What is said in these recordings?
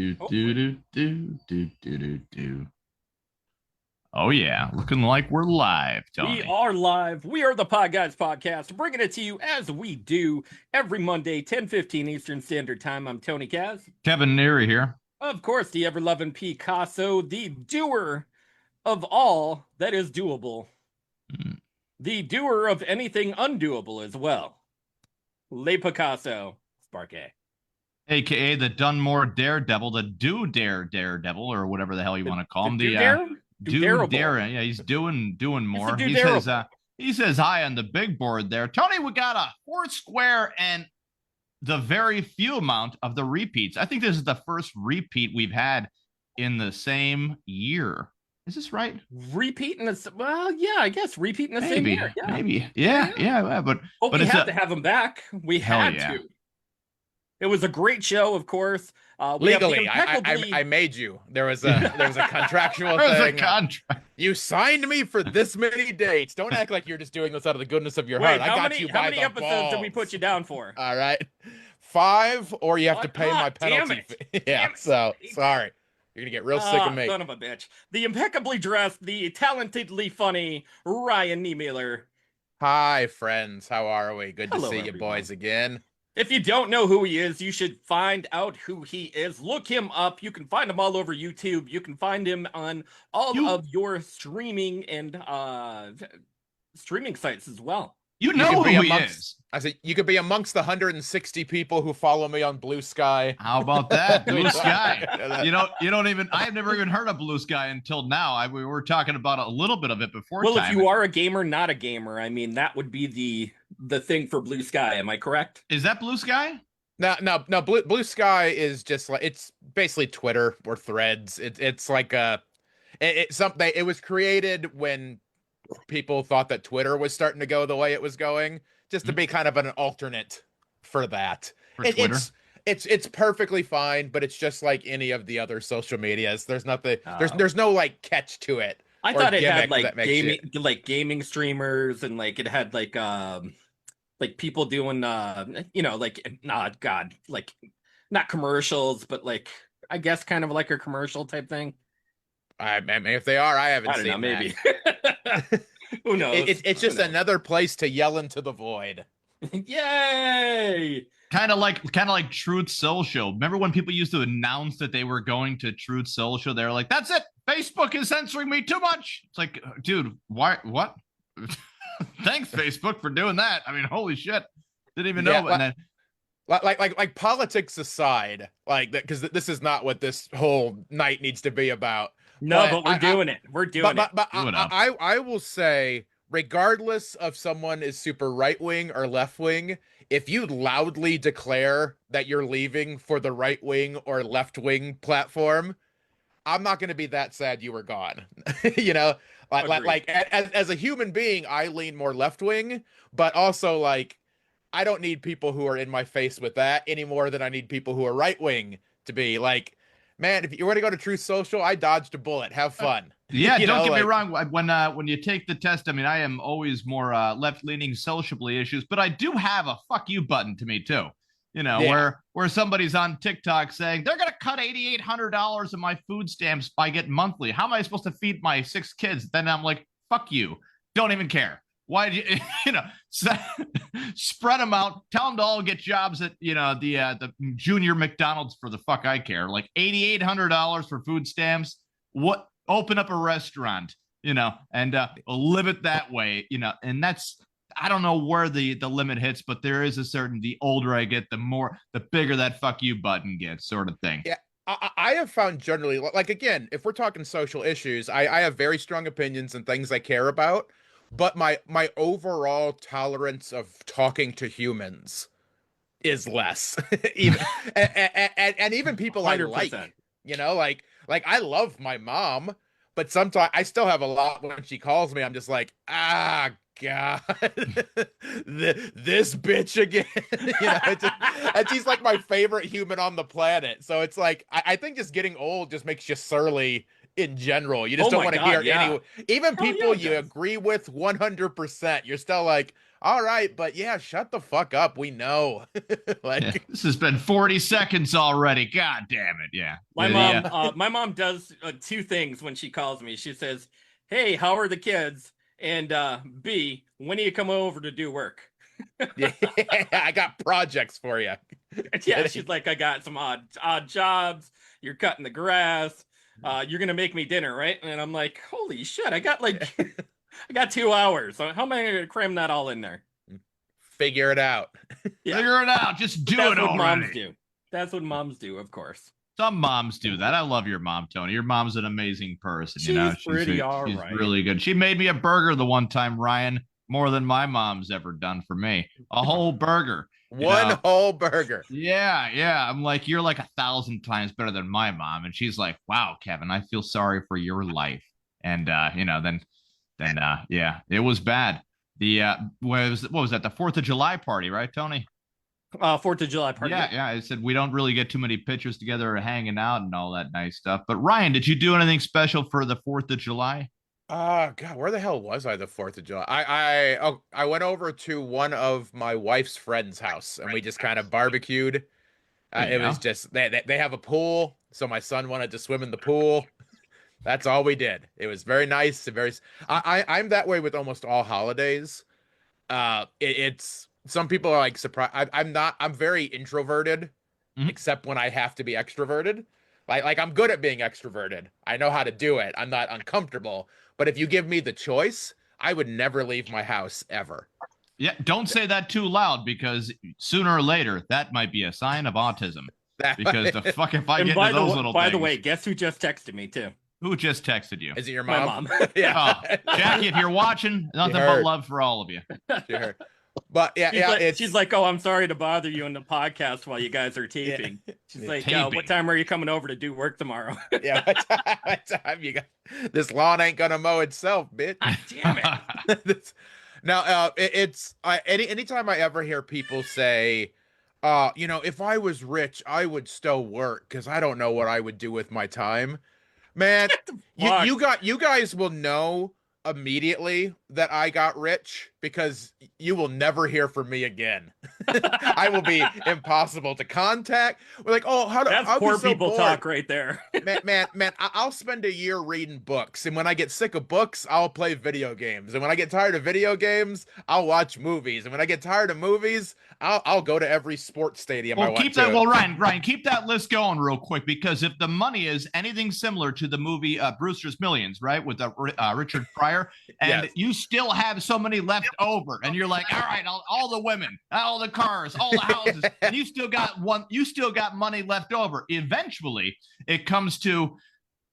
Do do Hopefully. do do do do do do. Oh yeah, looking like we're live, We Tony. are live. We are the Podguyz Podcast, bringing it to you as we do every Monday, 10:15 Eastern Standard Time. I'm Tony Kaz. Kevin Neary here. Of course, the ever-loving Picasso, the doer of all that is doable. Mm. The doer of anything undoable as well. Le Picasso, Sparky. AKA the Dunmore Daredevil, the Do Dare Daredevil, or whatever the hell you want to call The him. do The dare? Do Do dareable. Dare. Yeah, he's doing It's a more. do He says dareable. he says hi on the big board there. Tony, we got a four square and the very few amount of the repeats. I think this is the first repeat we've had in the same year. Is this right? Repeating this. Well, yeah, I guess repeating the same year. Yeah. Maybe. Yeah. But we it's have to have him back. We hell had yeah. to. It was a great show, of course. We have the Legally, impeccably. I made you. There was a contractual There's a thing. contract. You signed me for this many dates. Don't act like you're just doing this out of the goodness of your Wait, heart. I got you how by many the episodes did we balls. put you down for? All right, 5, or you have to What? pay my Damn penalty it. fee. Yeah, Damn it. so sorry. You're gonna get real sick of me. Son of a bitch. The impeccably dressed, the talentedly funny Ryan Niemiller. Hi, friends. How are we? Good to Hello, see you everyone. boys again. If you don't know who he is, you should find out who he is. Look him up. You can find him all over YouTube. You can find him on all of your streaming and streaming sites as well. You You know could be who he amongst- is. I said you could be amongst the 160 people who follow me on Blue Sky. How about that? Blue Sky. You don't even. I've never even heard of Blue Sky until now. We were talking about a little bit of it before. Well, if you are a gamer, not a gamer, I mean that would be the thing for Blue Sky. Am I correct? Is that Blue Sky? No. Blue Sky is just like it's basically Twitter or Threads. It's like something. It was created when people thought that Twitter was starting to go the way it was going, just to be kind of an alternate for that. For Twitter? It's perfectly fine, but it's just like any of the other social medias. There's nothing. Oh. There's no like catch to it. I or thought it had gimmick like that makes gaming streamers and like it had like people doing God, like not commercials, but like I guess kind of like a commercial type thing. I mean, if they are, I haven't I don't seen know, maybe. that. Who knows? It's just Who knows? another place to yell into the void. Yay! Kind of like Truth Social. Remember when people used to announce that they were going to Truth Social? They were like, "That's it. Facebook is censoring me too much." It's like, dude, why? What? Thanks, Facebook, for doing that. I mean, holy shit! Didn't even know. Yeah, And then, like politics aside, like that, because this is not what this whole night needs to be about. No, But but we're doing it. We're doing it. But Do it up. I will say, regardless of someone is super right wing or left wing, if you loudly declare that you're leaving for the right wing or left wing platform, I'm not going to be that sad you were gone. You know, Agreed. as a human being, I lean more left wing, but also like I don't need people who are in my face with that any more than I need people who are right wing to be like, man, if you were to go to Truth Social, I dodged a bullet. Have fun. yeah, You don't know, get me like- wrong. When you take the test, I mean, I am always more left leaning socially issues, but I do have a fuck you button to me too. You know, Yeah. where somebody's on TikTok saying they're gonna cut $8,800 of my food stamps by get monthly. How am I supposed to feed my 6 kids? Then I'm like, fuck you. Don't even care. Why do you, spread them out, tell them to all get jobs at, the junior McDonald's for the fuck I care. Like $8,800 for food stamps. What, open up a restaurant, and live it that way, and that's, I don't know where the limit hits, but there is the older I get, the bigger that fuck you button gets, sort of thing. Yeah. I have found generally, like, again, if we're talking social issues, I have very strong opinions and things I care about, but my overall tolerance of talking to humans is less. Even and even people I like, 100%. like I love my mom, but sometimes I still have a lot when she calls me. I'm just like, God, this bitch again. And she's like my favorite human on the planet. So it's like I think just getting old just makes you surly in general. You just Oh don't my want to God, hear yeah. even Hell people yeah, it you does. agree with 100%. You're still like, all right, but yeah, shut the fuck up. We know. Yeah, this has been 40 seconds already. God damn it. Yeah. My mom does two things when she calls me. She says, "Hey, how are the kids?" And B, when do you come over to do work? Yeah, I got projects for you. Yeah, she's like, I got some odd jobs. You're cutting the grass. You're gonna make me dinner, right? And I'm like, holy shit, I got 2 hours. So how am I gonna cram that all in there? Figure it out. Yeah. Figure it out. Just do it already. Moms do. That's what moms do, of course. Some moms do that. I love your mom, Tony. Your mom's an amazing person. She's pretty all right. She's really good. She made me a burger the one time, Ryan, more than my mom's ever done for me. A whole burger. One whole burger. Yeah. I'm like, you're like 1,000 times better than my mom. And she's like, wow, Kevin, I feel sorry for your life. And then it was bad. The what was that? The 4th of July party, right, Tony? 4th of July party. Yeah. I said we don't really get too many pictures together or hanging out and all that nice stuff. But Ryan, did you do anything special for the 4th of July? God, where the hell was I the 4th of July? I went over to one of my wife's friend's house and we just kind of barbecued. It was just they have a pool, so my son wanted to swim in the pool. That's all we did. It was very nice and very. I'm that way with almost all holidays. It's some people are like surprised. I'm not. I'm very introverted, except when I have to be extroverted. Like I'm good at being extroverted. I know how to do it. I'm not uncomfortable. But if you give me the choice, I would never leave my house ever. Yeah, don't say that too loud because sooner or later that might be a sign of autism. Because the fuck if I get into those little things. By the way, guess who just texted me too? Who just texted you? Is it your mom? My mom. Yeah. Oh, Jackie, if you're watching, nothing but love for all of you. Sure. But yeah, she's like, oh, I'm sorry to bother you in the podcast while you guys are taping. Yeah. She's like, what time are you coming over to do work tomorrow? Yeah, what time you got? This lawn ain't gonna mow itself, bitch. God damn it. Now, anytime I ever hear people say, if I was rich, I would still work because I don't know what I would do with my time. Man, you guys will know immediately that I got rich because you will never hear from me again. I will be impossible to contact. We're like, that's poor people talk right there. man, I'll spend a year reading books, and when I get sick of books, I'll play video games, and when I get tired of video games, I'll watch movies, and when I get tired of movies, I'll go to every sports stadium. Ryan, keep that list going real quick, because if the money is anything similar to the movie Brewster's Millions, right, with Richard Pryor, and you still have so many left over, and you're like, all right, all the women, all the cars, all the houses, and you still got money left over. Eventually, it comes to,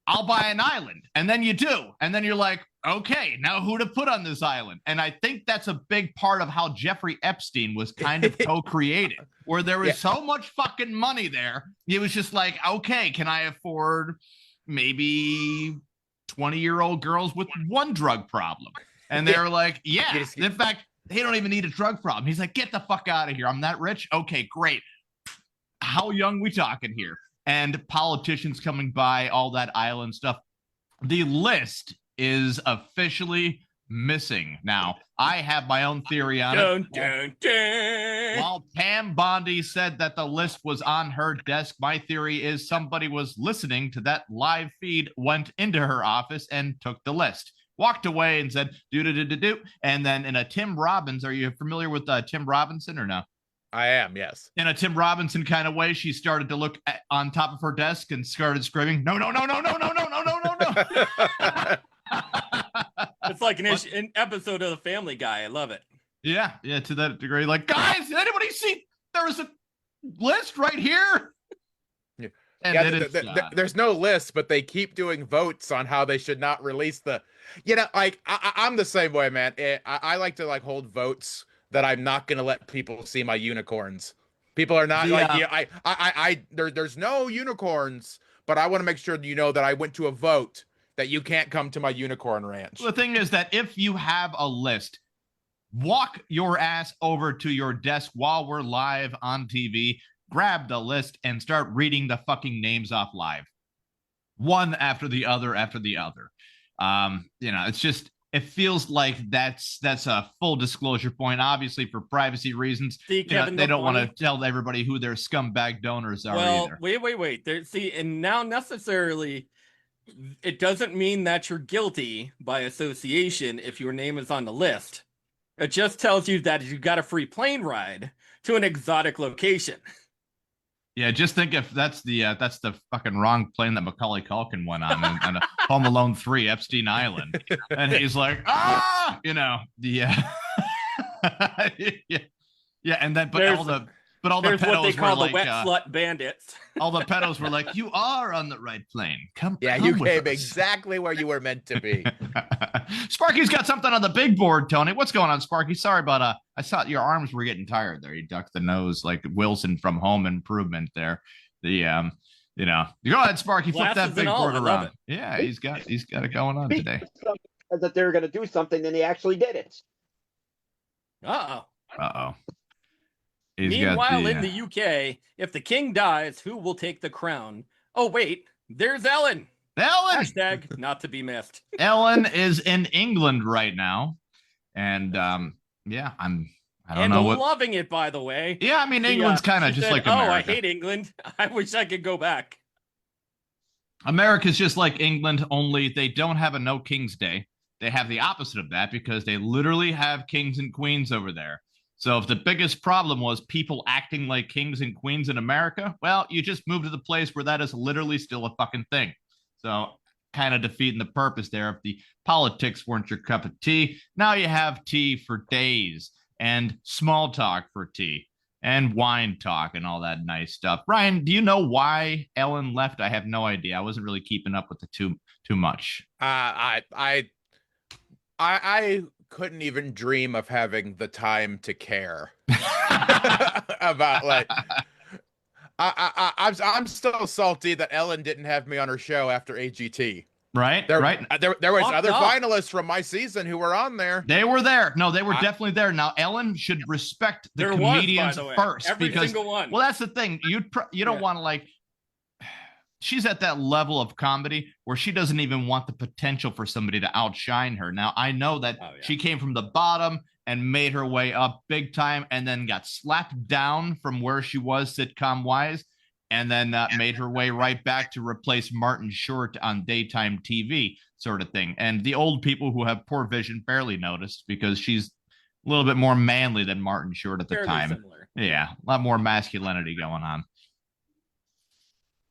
I'll buy an island, and then you do, and then you're like, okay, now who to put on this island? And I think that's a big part of how Jeffrey Epstein was kind of co-created, where there was so much fucking money there. It was just like, okay, can I afford maybe 20-year-old girls with one drug problem? And they're like, yeah. In fact, they don't even need a drug problem. He's like, get the fuck out of here. I'm that rich. Okay, great. How young we talking here? And politicians coming by, all that island stuff. The list is officially missing. Now, I have my own theory on it. While Pam Bondi said that the list was on her desk, my theory is somebody was listening to that live feed, went into her office and took the list, walked away and said, do. And then in a Tim Robbins, are you familiar with Tim Robinson or no? I am, yes. In a Tim Robinson kind of way, she started to look on top of her desk and started screaming, no. It's like an episode of The Family Guy. I love it. Yeah, to that degree. Like, guys, did anybody see there is a list right here? Yeah. And there's no list, but they keep doing votes on how they should not release the. I'm the same way, man. I like to hold votes that I'm not gonna let people see my unicorns. People are not there's no unicorns, but I want to make sure that I went to a vote that you can't come to my unicorn ranch. The thing is that if you have a list, walk your ass over to your desk while we're live on TV, grab the list and start reading the fucking names off live. One after the other. It's just, it feels like that's a full disclosure point, obviously for privacy reasons. See, Kevin, they don't want to tell everybody who their scumbag donors are either. Wait. See, and now necessarily, it doesn't mean that you're guilty by association if your name is on the list. It just tells you that you got a free plane ride to an exotic location. Yeah, just think if that's the fucking wrong plane that Macaulay Culkin went on and Home Alone 3, Epstein Island, and he's like, yeah, and then all the pedos what they call were like, the wet slut bandits. All the pedos were like, you are on the right plane. Come you with came us. exactly where you were meant to be. Sparky's got something on the big board, Tony. What's going on, Sparky? Sorry, but I saw your arms were getting tired there. You ducked the nose like Wilson from Home Improvement there. Go ahead, Sparky. Flip that big board around. Yeah, he's got it going on today. That they were going to do something, then they actually did it. Uh-oh. Meanwhile, in the UK, if the king dies, who will take the crown? Oh, wait, there's Ellen. Hashtag not to be missed. Ellen is in England right now. And I don't know what. Loving it, by the way. Yeah, I mean, England's kind of just like America. Oh, I hate England. I wish I could go back. America's just like England, only they don't have a No King's Day. They have the opposite of that because they literally have kings and queens over there. So if the biggest problem was people acting like kings and queens in America, well, you just move to the place where that is literally still a fucking thing. So kind of defeating the purpose there. If the politics weren't your cup of tea, now you have tea for days and small talk for tea and wine talk and all that nice stuff. Ryan, do you know why Ellen left? I have no idea. I wasn't really keeping up with the too much. I couldn't even dream of having the time to care about like I'm still salty that Ellen didn't have me on her show after AGT. Right. There was other finalists from my season who were on there. They were there. No, they were definitely there. Now Ellen should respect the comedians first. Every single one. Well, that's the thing. You don't want to like. She's at that level of comedy where she doesn't even want the potential for somebody to outshine her. Now, I know that she came from the bottom and made her way up big time and then got slapped down from where she was sitcom-wise and then made her way right back to replace Martin Short on daytime TV sort of thing. And the old people who have poor vision barely noticed because she's a little bit more manly than Martin Short at the time. Similar. Yeah, a lot more masculinity going on.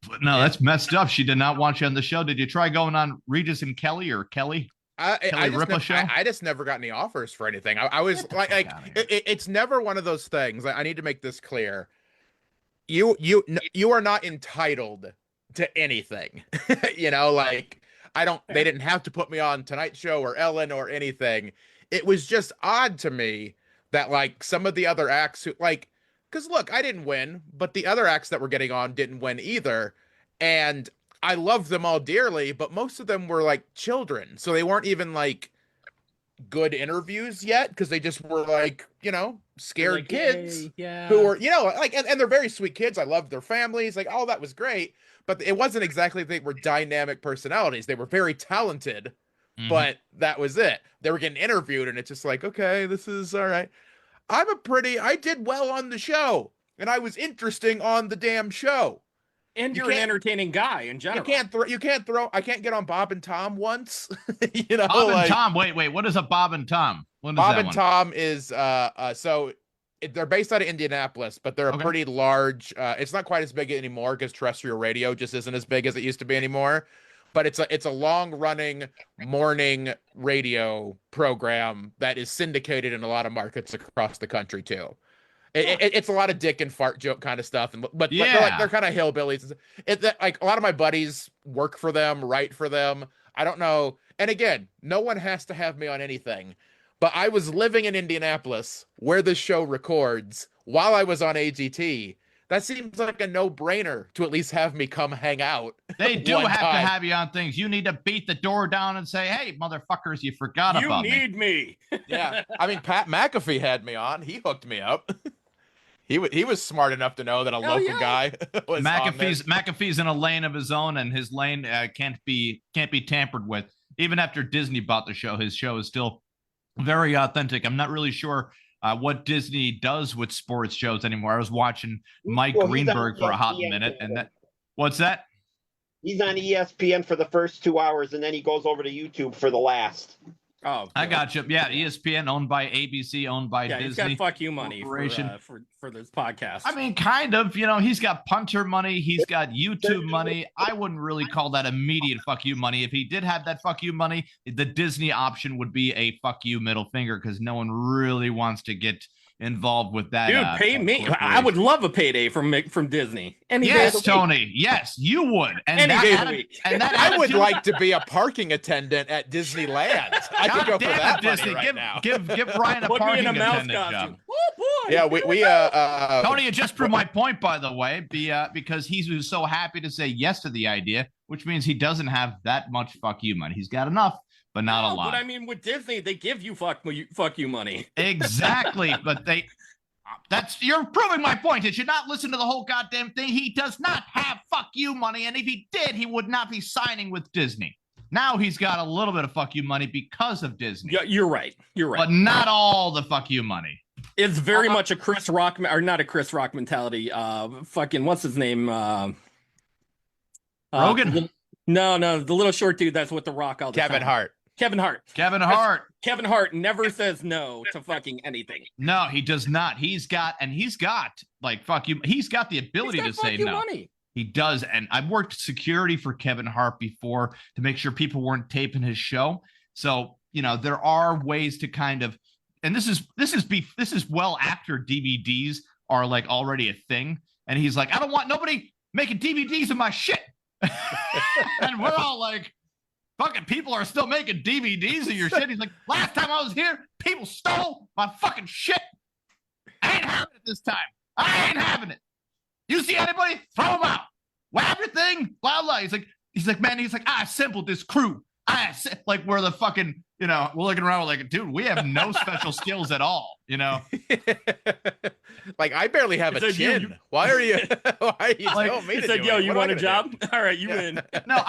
But no, that's messed up. She did not want you on the show. Did you try going on Regis and Kelly or Kelly? I just never got any offers for anything. I was like it's never one of those things. I need to make this clear. You are not entitled to anything. They didn't have to put me on Tonight Show or Ellen or anything. It was just odd to me that like some of the other acts who like. Because, look, I didn't win, but the other acts that were getting on didn't win either. And I loved them all dearly, but most of them were, like, children. So they weren't even, like, good interviews yet because they just were, like, scared kids who were, and they're very sweet kids. I loved their families. Like, all that was great. But it wasn't exactly they were dynamic personalities. They were very talented, but that was it. They were getting interviewed, and it's just like, okay, this is all right. I did well on the show, and I was interesting on the damn show. And you're an entertaining guy in general. I can't get on Bob and Tom once. Bob and Tom. Wait. What is a Bob and Tom? Bob and Tom is so they're based out of Indianapolis, but they're a pretty large. It's not quite as big anymore because terrestrial radio just isn't as big as it used to be anymore. But it's a long-running morning radio program that is syndicated in a lot of markets across the country too. It's a lot of dick and fart joke kind of stuff, but they're kind of hillbillies. Like a lot of my buddies work for them, write for them. I don't know. And again, no one has to have me on anything. But I was living in Indianapolis where this show records while I was on AGT. That seems like a no-brainer to at least have me come hang out. They do have to have you on things. You need to beat the door down and say, hey, motherfuckers, you forgot about me. You need me. Yeah. I mean, Pat McAfee had me on. He hooked me up. He was smart enough to know that a local guy was McAfee's in a lane of his own, and his lane can't be tampered with. even after Disney bought the show, his show is still very authentic. I'm not really sure what Disney does with sports shows anymore. I was watching Mike Greenberg for a hot minute, and that. What's that? He's on ESPN for the first 2 hours, and then he goes over to YouTube for the last. Oh, I got you. Yeah, ESPN owned by ABC, owned by Disney. He's got fuck you money for this podcast. I mean, kind of. He's got punter money. He's got YouTube money. I wouldn't really call that immediate fuck you money. If he did have that fuck you money, the Disney option would be a fuck you middle finger because no one really wants to get involved with that. Dude, pay me. I would love a payday from Disney. Yes, Tony. Yes, you would. And I would like to be a parking attendant at Disneyland. I could go for that Disney. Money right now. Give Ryan a parking attendant job. Oh boy. Yeah, we Tony, you just proved my point, by the way, because he was so happy to say yes to the idea, which means he doesn't have that much fuck you money. He's got enough, but not a lot. But I mean, with Disney, they give you fuck you money. Exactly, but you're proving my point. You should not listen to the whole goddamn thing. He does not have fuck you money, and if he did, he would not be signing with Disney. Now he's got a little bit of fuck you money because of Disney. Yeah, you're right. But not all the fuck you money. It's very much a Chris Rock, or not a Chris Rock mentality. Fucking what's his name? Rogan? No, the little short dude that's with the Rock all the time. Kevin Hart. Kevin Hart never says no to fucking anything. No, he does not. He's got like fuck you. He's got the ability to say no. Money. He does, and I've worked security for Kevin Hart before to make sure people weren't taping his show. So there are ways to kind of, and this is well after DVDs are like already a thing. And he's like, I don't want nobody making DVDs of my shit. And we're all like, fucking people are still making DVDs of your shit. He's like, last time I was here, people stole my fucking shit. I ain't having it this time. I ain't having it. You see anybody? Throw them out. Whap your thing. Blah, blah. He's like, man, I assembled this crew. Like we're the fucking, we're looking around, we're like, dude, we have no special skills at all, Like I barely have a chin. Why are you like, telling me to do yo, it? you want a job? All right, you win. No,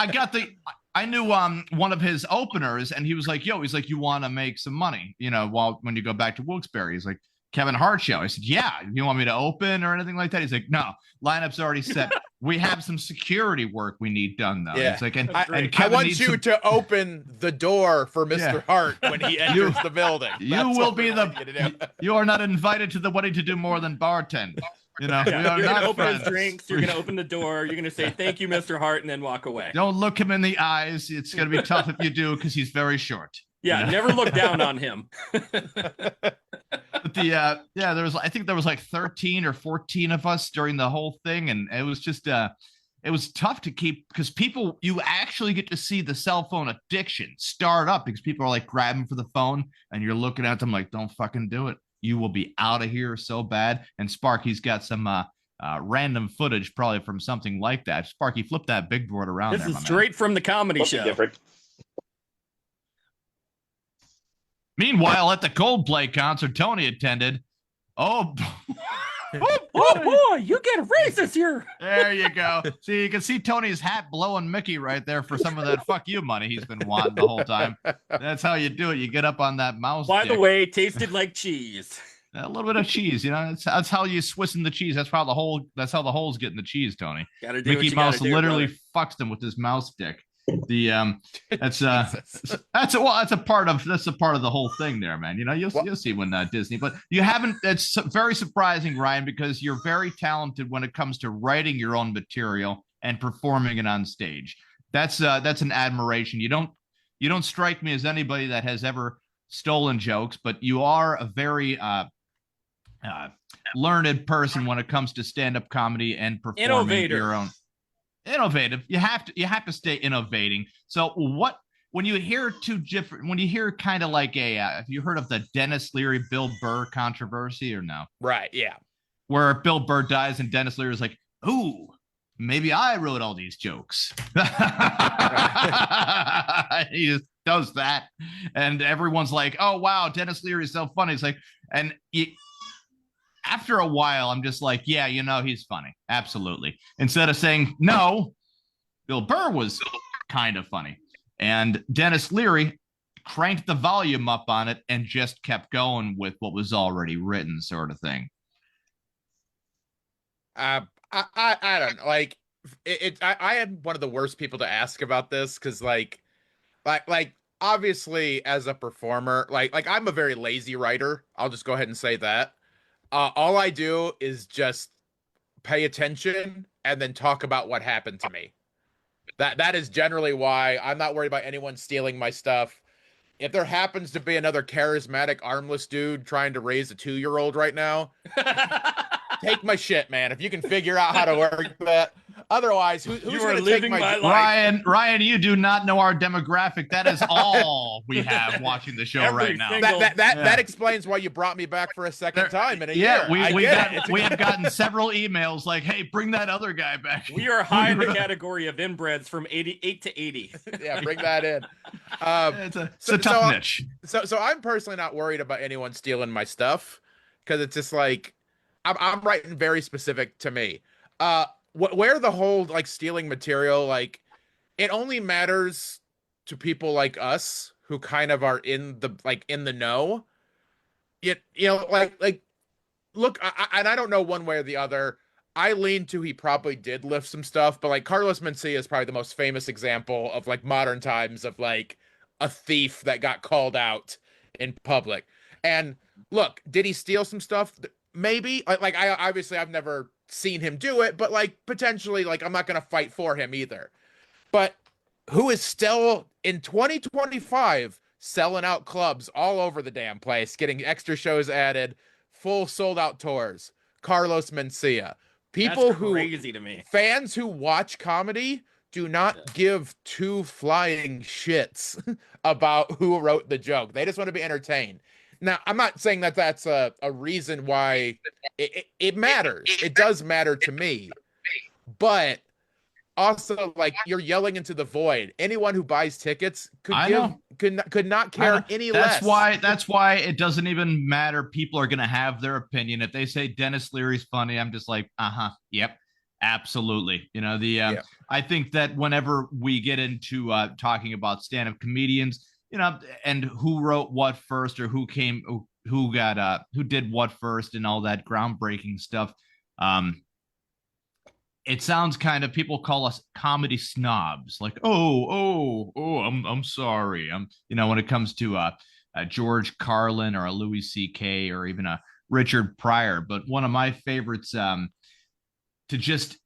I knew one of his openers, and he was like, you want to make some money, when you go back to Wilkes-Barre. He's like, Kevin Hart show. I said, yeah. You want me to open or anything like that? He's like, no, lineup's already set. We have some security work we need done though. Yeah. It's like, and I want you to open the door for Mr. Hart when he enters the building. You are not invited to the wedding to do more than bartend. We are you're not gonna open friends. his drinks. You're gonna open the door. You're gonna say thank you, Mr. Hart, and then walk away. Don't look him in the eyes. It's gonna be tough if you do because he's very short. Yeah, never look down on him. But I think there was like 13 or 14 of us during the whole thing, and it was just it was tough to keep because you actually get to see the cell phone addiction start up because people are like grabbing for the phone and you're looking at them like, don't fucking do it. You will be out of here so bad. And Sparky's got some random footage probably from something like that. Sparky, flip that big board around. This is straight from the comedy show. Different. Meanwhile, at the Coldplay concert Tony attended, oh boy, you get a raise this year. There you go. See, you can see Tony's hat blowing Mickey right there for some of that fuck you money he's been wanting the whole time. That's how you do it. You get up on that mouse. By the way, it tasted like cheese. A little bit of cheese, that's how you Swiss in the cheese. That's how the holes get in the cheese, Tony. Mickey Mouse literally fucks them with his mouse stick. That's a part of the whole thing there, man. You'll see when Disney, but you haven't. It's very surprising, Ryan, because you're very talented when it comes to writing your own material and performing it on stage. That's an admiration. You don't strike me as anybody that has ever stolen jokes, but you are a very learned person when it comes to stand-up comedy and performing your own. Innovative. You have to stay innovating. So when you hear kind of like have you heard of the Dennis Leary Bill Burr controversy or no? Right. Yeah. Where Bill Burr dies and Dennis Leary is like, ooh, maybe I wrote all these jokes. He just does that. And everyone's like, oh wow, Dennis Leary is so funny. It's like, after a while, I'm just like, yeah, he's funny. Absolutely. Instead of saying, no, Bill Burr was kind of funny. And Dennis Leary cranked the volume up on it and just kept going with what was already written, sort of thing. I don't know. Like I am one of the worst people to ask about this because like obviously as a performer, like I'm a very lazy writer. I'll just go ahead and say that. All I do is just pay attention and then talk about what happened to me. That is generally why I'm not worried about anyone stealing my stuff. If there happens to be another charismatic armless dude trying to raise a 2-year-old right now, take my shit, man. If you can figure out how to work that. Otherwise, who's going to take my life? Ryan, you do not know our demographic. That is all we have watching the show right now. That explains why you brought me back for a second time in a year. Yeah, we have gotten several emails like, "Hey, bring that other guy back." We are high in the category of inbreds from 88 to 80. Yeah, bring that in. It's a tough niche. So I'm personally not worried about anyone stealing my stuff because it's just like I'm writing very specific to me. Where the whole like stealing material, like it only matters to people like us who kind of are in the know. Look, I don't know one way or the other. I lean to he probably did lift some stuff, but like Carlos Mencia is probably the most famous example of like modern times of like a thief that got called out in public. And look, did he steal some stuff? Maybe. I've never seen him do it, but like potentially, like I'm not gonna fight for him either. But who is still in 2025 selling out clubs all over the damn place, getting extra shows added, full sold out tours? Carlos Mencia. People That's crazy to me. Fans who watch comedy do not give two flying shits about who wrote the joke. They just want to be entertained. Now, I'm not saying that that's a reason why it matters. It does matter to me. But also, like, you're yelling into the void. Anyone who buys tickets could not care any less. That's why it doesn't even matter. People are going to have their opinion. If they say Dennis Leary's funny, I'm just like, yep, absolutely. You know, I think that whenever we get into talking about stand-up comedians, you know, and who wrote what first or who did what first and all that groundbreaking stuff. It sounds kind of, people call us comedy snobs, like, I'm sorry. You know, when it comes to a George Carlin or a Louis C.K. or even a Richard Pryor. But one of my favorites to just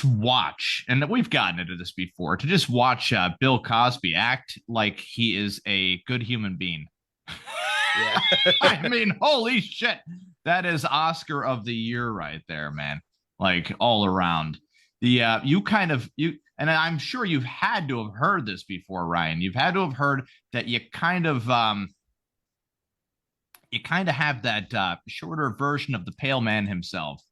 watch, and we've gotten into this before, to just watch Bill Cosby act like he is a good human being. Yeah. I mean, holy shit. That is Oscar of the year right there, man. Like all around. And I'm sure you've had to have heard this before, Ryan. You've had to have heard that you kind of have that shorter version of the pale man himself.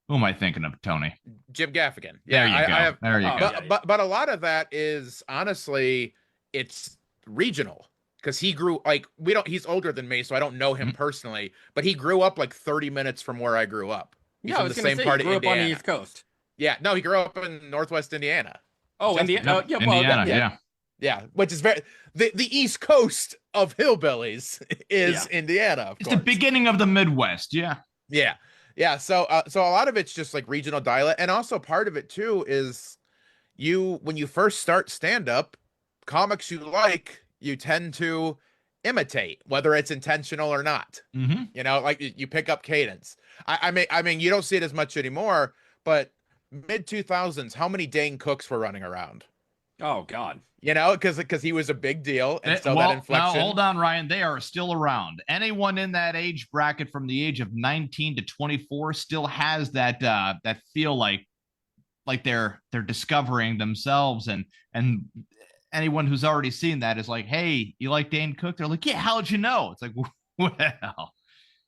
Who am I thinking of, Tony? Jim Gaffigan. Yeah, there you go. But a lot of that is honestly, it's regional because he grew he's older than me, so I don't know him personally, but he grew up like 30 minutes from where I grew up. He's from the same part of Indiana. He grew up on the East Coast. Yeah, no, he grew up in Northwest Indiana. Oh, Indiana. Indiana, yeah, which is very the East Coast of hillbillies is Indiana. Of it's course. The beginning of the Midwest. Yeah. So a lot of it's just like regional dialect, and also part of it too is when you first start stand up, comics you tend to imitate, whether it's intentional or not. Mm-hmm. You know, like you pick up cadence. I mean, you don't see it as much anymore, but mid 2000s, how many Dane Cooks were running around? Oh God. You know, because he was a big deal, and so that inflection. Now, hold on, Ryan. They are still around. Anyone in that age bracket from the age of 19 to 24 still has that feel like they're discovering themselves, and anyone who's already seen that is like, hey, you like Dane Cook? They're like, yeah. How'd you know? It's like, well,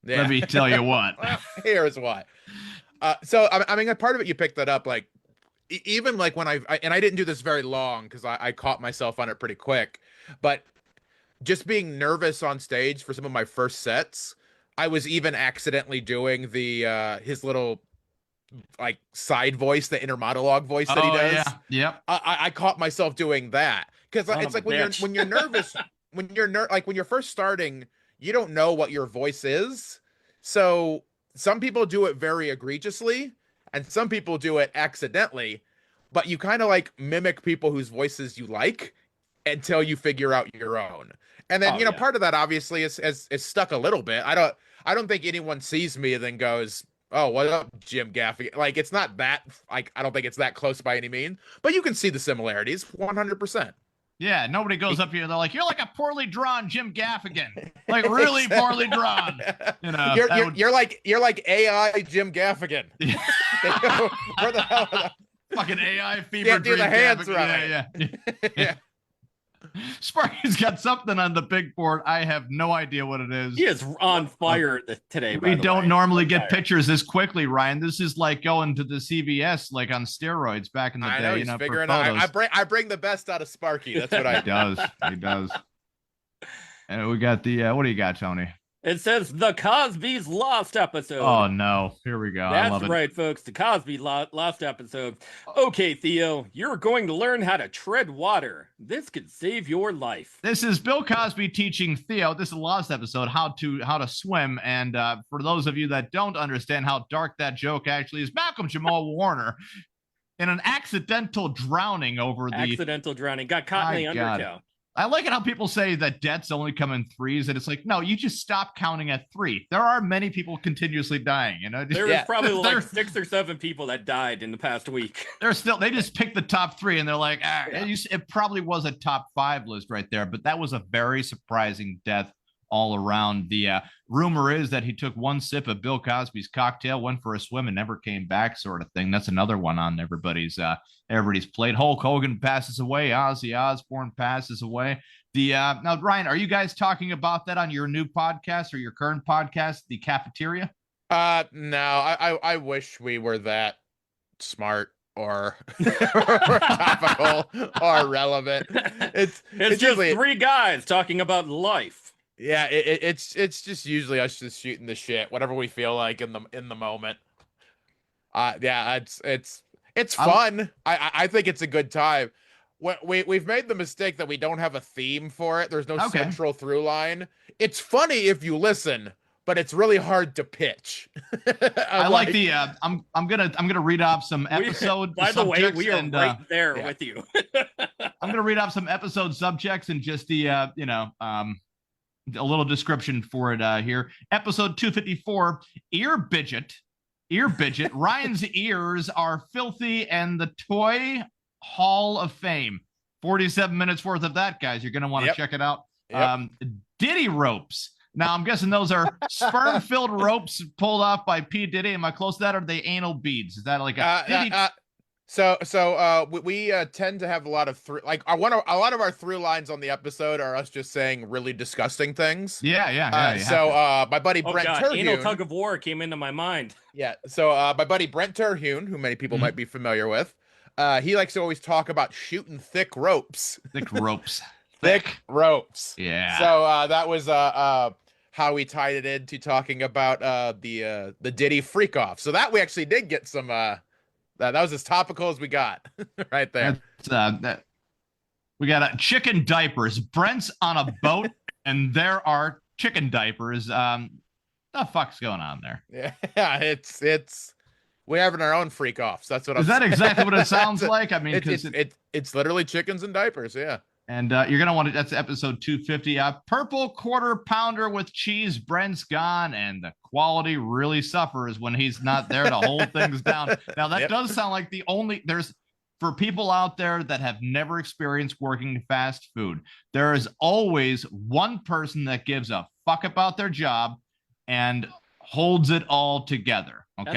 let me tell you what. Well, here's why. So I mean, a part of it you picked that up, like. Even like when I didn't do this very long because I caught myself on it pretty quick, but just being nervous on stage for some of my first sets, I was even accidentally doing the his little like side voice, the inner monologue voice that he does. Yeah. Yep. I caught myself doing that because it's like when you're nervous, when you're first starting, you don't know what your voice is. So some people do it very egregiously, and some people do it accidentally. But you kind of like mimic people whose voices you like until you figure out your own. And then part of that obviously is stuck a little bit. I don't think anyone sees me and then goes, "Oh, what up, Jim Gaffigan?" Like, it's not that, like, I don't think it's that close by any means, but you can see the similarities 100%. Yeah, nobody goes up here. They're like, "You're like a poorly drawn Jim Gaffigan, like really poorly drawn." You know, you're like AI Jim Gaffigan. Where the hell? Are fucking AI fever. Yeah, do the hands right. Yeah. Sparky's got something on the big board. I have no idea what it is. He is on fire today. We don't normally get pictures this quickly, Ryan. This is like going to the CVS like on steroids back in the day. Know, he's figuring out. I bring the best out of Sparky. That's what I do. He does. And we got the what do you got, Tony? It says the Cosby's Lost episode. Oh no, here we go. That's right, folks. The Cosby Lost episode. Okay, Theo, you're going to learn how to tread water. This could save your life. This is Bill Cosby teaching Theo. This is the Lost episode, how to swim. And for those of you that don't understand how dark that joke actually is, Malcolm Jamal Warner, in an accidental drowning got caught in the undertow. I like it how people say that deaths only come in threes, and it's like, no, you just stop counting at 3. There are many people continuously dying, you know. There was probably like 6 or 7 people that died in the past week. They just picked the top 3, and they're like, it probably was a top 5 list right there, but that was a very surprising death all around. The rumor is that he took one sip of Bill Cosby's cocktail, went for a swim, and never came back, sort of thing. That's another one on everybody's plate. Hulk Hogan passes away. Ozzy Osbourne passes away. Now, Ryan, are you guys talking about that on your new podcast or your current podcast, The Cafeteria? No, I wish we were that smart or topical or relevant. It's just usually 3 guys talking about life. Yeah, it's just usually us just shooting the shit, whatever we feel like in the moment. Yeah, it's fun. I think it's a good time. We've made the mistake that we don't have a theme for it. There's no central through line. It's funny if you listen, but it's really hard to pitch. I like the I'm gonna read off some episode. By the way, we are right there with you. I'm gonna read off some episode subjects and just the a little description for it here. Episode 254, Ear Bidget. Ryan's ears are filthy and the Toy Hall of Fame. 47 minutes worth of that, guys. You're going to want to check it out. Yep. Diddy ropes. Now, I'm guessing those are sperm-filled ropes pulled off by P. Diddy. Am I close to that, or are they anal beads? Is that like a Diddy? So we tend to have a lot of a lot of our through lines on the episode are us just saying really disgusting things. Yeah. So my buddy Brent Terhune, anal tug of war came into my mind. Yeah. So my buddy Brent Terhune, who many people might be familiar with, he likes to always talk about shooting thick ropes. Thick ropes. Thick ropes. Yeah. So that was how we tied it into talking about the Diddy freak off. So that we actually did get some. That was as topical as we got right there. We got chicken diapers. Brent's on a boat, and there are chicken diapers. The fuck's going on there? Yeah, it's we're having our own freak offs. That's what. Is that exactly what it sounds like? I mean, it's literally chickens and diapers. Yeah. And you're going to want to, that's episode 250. Purple quarter pounder with cheese. Brent's gone, and the quality really suffers when he's not there to hold things down. Now, that does sound like for people out there that have never experienced working fast food, there is always one person that gives a fuck about their job and holds it all together. Okay,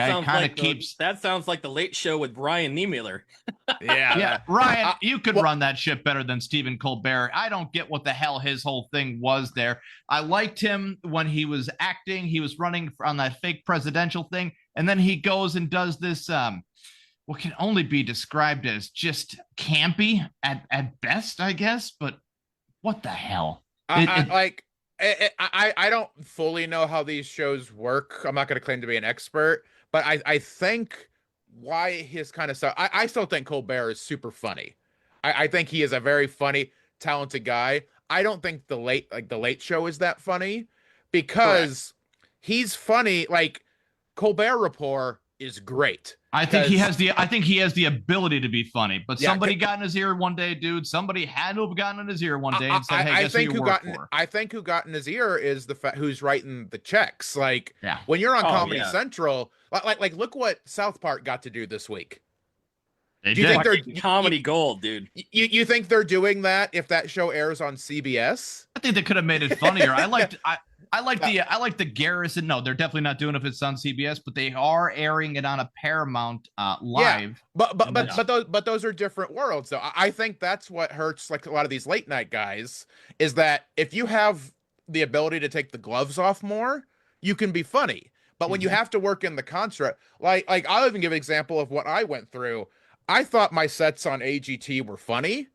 that sounds like the Late Show with Ryan Niemiller. Yeah. Ryan, you could run that shit better than Stephen Colbert. I don't get what the hell his whole thing was there. I liked him when he was acting. He was running on that fake presidential thing, and then he goes and does this what can only be described as just campy at best, I guess. But what the hell? I don't fully know how these shows work. I'm not going to claim to be an expert, but I think why his kind of stuff. I still think Colbert is super funny. I think he is a very funny. talented guy. I don't think the Late Show is that funny because he's funny. Like Colbert Report is great. I think he has the ability to be funny, but somebody got in his ear one day, dude. Somebody had to have gotten in his ear one day and said, "Hey, guess who you work for?" I think who got in his ear is who's writing the checks. Like when you're on Comedy Central, like look what South Park got to do this week. Do you think they're comedy gold, dude? You think they're doing that if that show airs on CBS? I think they could have made it funnier. I like the Garrison. No, they're definitely not doing it if it's on CBS, but they are airing it on a Paramount live. Yeah, but those are different worlds, though. I think that's what hurts like a lot of these late night guys is that if you have the ability to take the gloves off more, you can be funny. But when you have to work in the construct, like I'll even give an example of what I went through. I thought my sets on AGT were funny,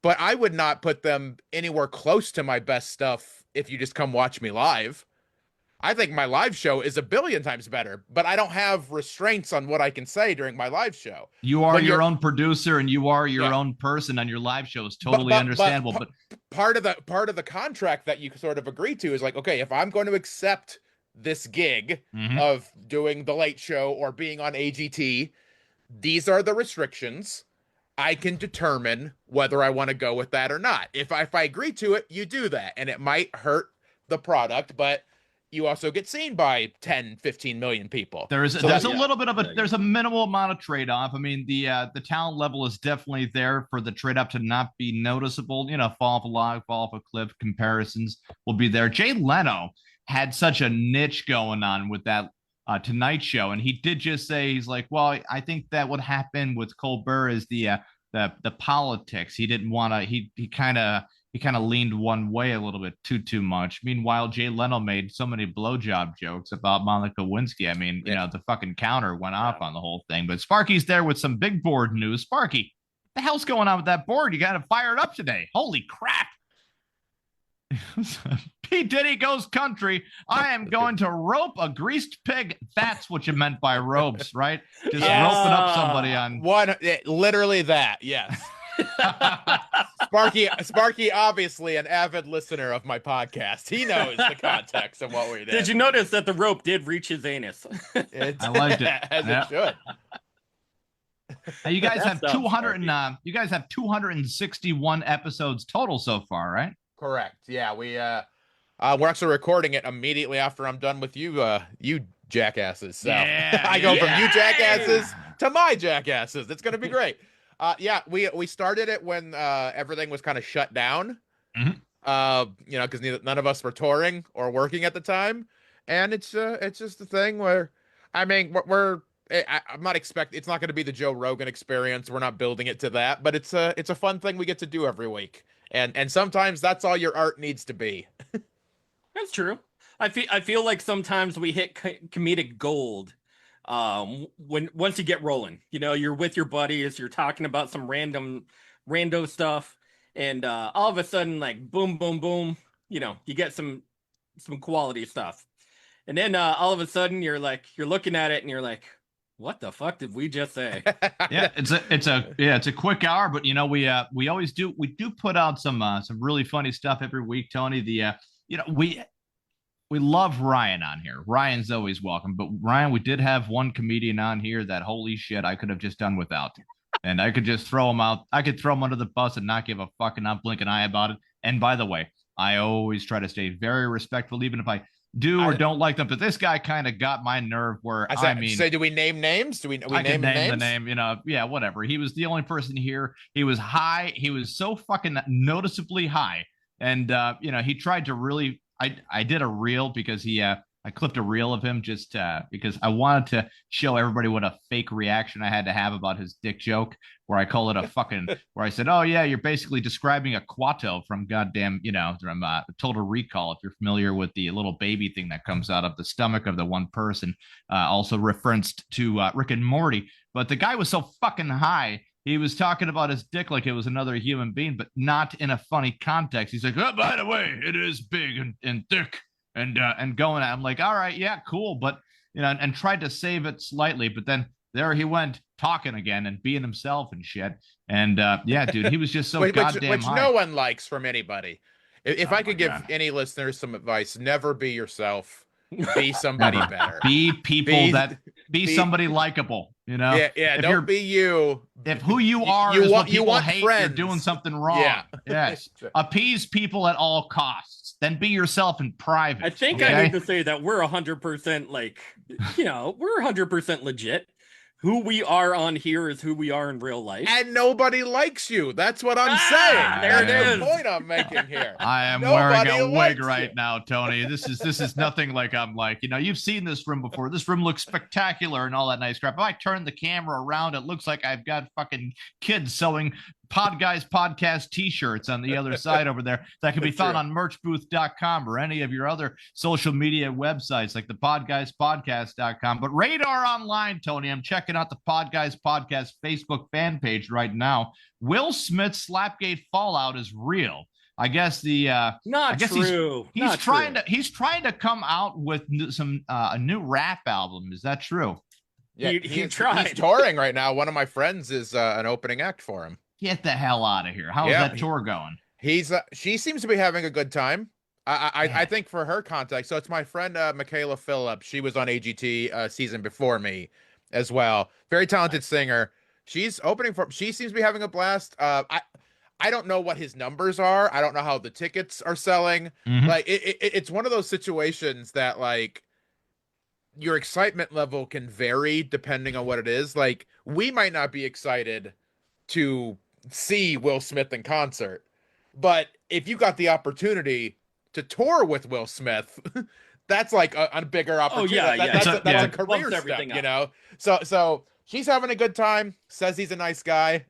but I would not put them anywhere close to my best stuff if you just come watch me live. I think my live show is a billion times better, but I don't have restraints on what I can say during my live show. You are your own producer and you are your own person on your live show is totally understandable. But part of the contract that you sort of agree to is like, okay, if I'm going to accept this gig of doing the Late Show or being on AGT, these are the restrictions. I can determine whether I want to go with that or not. If I agree to it, you do that. And it might hurt the product, but you also get seen by 10, 15 million people. There's a little bit of there's a minimal amount of trade-off. I mean, the talent level is definitely there for the trade-up to not be noticeable. You know, fall off a log, fall off a cliff comparisons will be there. Jay Leno had such a niche going on with that Tonight Show, and he did just say, he's like, well, I think that what happened with Colbert is the politics. He didn't want to. He kind of leaned one way a little bit too much. Meanwhile, Jay Leno made so many blowjob jokes about Monica Lewinsky. I mean, you know, the fucking counter went off on the whole thing. But Sparky's there with some big board news. Sparky, what the hell's going on with that board? You got to fire it up today. Holy crap! P. Diddy goes country. I am going to rope a greased pig. That's what you meant by ropes, right? Just roping up somebody on literally that. Yes. Sparky, obviously an avid listener of my podcast. He knows the context of what we did. Did you notice that the rope did reach his anus? I liked it. As it should. Now you guys have 200 you guys have 261 episodes total so far, right? Correct. Yeah, we're actually recording it immediately after I'm done with you jackasses. So I go from you jackasses to my jackasses. It's gonna be great. We started it when everything was kind of shut down. You know, because none of us were touring or working at the time, and it's just a thing where, I mean, I'm not expecting. It's not going to be the Joe Rogan experience. We're not building it to that, but it's a fun thing we get to do every week. And sometimes that's all your art needs to be. That's true. I feel like sometimes we hit comedic gold once you get rolling. You know, you're with your buddies, you're talking about some rando stuff, and all of a sudden, like boom, boom, boom, you know, you get some quality stuff. And then all of a sudden you're looking at it and you're like, what the fuck did we just say? Yeah, it's a quick hour, but you know, we do put out some really funny stuff every week, Tony. We love Ryan on here. Ryan's always welcome, but Ryan, we did have one comedian on here that, holy shit, I could have just done without. And I could just throw him out. I could throw him under the bus and not give a fucking not blink an eye about it. And by the way, I always try to stay very respectful, even if I do or don't like them, but this guy kind of got my nerve where do we name names? Do we name the name, you know? Yeah, whatever. He was the only person here. He was high. He was so fucking noticeably high. And you know, he tried to really, I did a reel because I clipped a reel of him just because I wanted to show everybody what a fake reaction I had to have about his dick joke, where I call it a fucking, where I said, oh yeah, you're basically describing a Quato from goddamn, you know, from Total Recall, if you're familiar with the little baby thing that comes out of the stomach of the one person, also referenced to Rick and Morty. But the guy was so fucking high, he was talking about his dick like it was another human being, but not in a funny context. He's like, oh, by the way, it is big and thick. And going, I'm like, all right, yeah, cool, but you know, and tried to save it slightly, but then there he went talking again and being himself and shit. And yeah, dude, he was just so goddamn which high. no one likes from anybody. If I could give God. any listeners some advice, never be yourself. Be somebody better. Be somebody likable. You know? Yeah. If don't be you. If who you are you is want, what people you want hate, friends. you're doing something wrong. Yeah. Yes. Appease people at all costs. Then be yourself in private. I think okay? I need to say that we're 100% like, we're 100% legit. Who we are on here is who we are in real life. And nobody likes you. That's what I'm saying. There it That's is. the point I'm making here. I am Nobody wearing a likes wig right you. now, Tony. This is nothing like I'm like, you've seen this room before. This room looks spectacular and all that nice crap. If I turn the camera around, it looks like I've got fucking kids sewing Podguyz Podcast t-shirts on the other side over there that can be found on merchbooth.com or any of your other social media websites like the podguyzpodcast.com. But Radar Online, Tony, I'm checking out the Podguyz Podcast Facebook fan page right now. Will Smith's Slapgate fallout is real. I guess not true. He's trying to come out with some a new rap album. Is that true? Yeah, he tried. He's touring right now. One of my friends is an opening act for him. Get the hell out of here. How's that tour going? She seems to be having a good time. I think for her context, so it's my friend Michaela Phillips. She was on AGT season before me as well. Very talented singer. She's opening for. She seems to be having a blast. I don't know what his numbers are. I don't know how the tickets are selling. Mhm. Like it's one of those situations that like your excitement level can vary depending on what it is. Like we might not be excited to see Will Smith in concert, but if you got the opportunity to tour with Will Smith, that's like a bigger opportunity. That's a career step, So she's having a good time. Says he's a nice guy.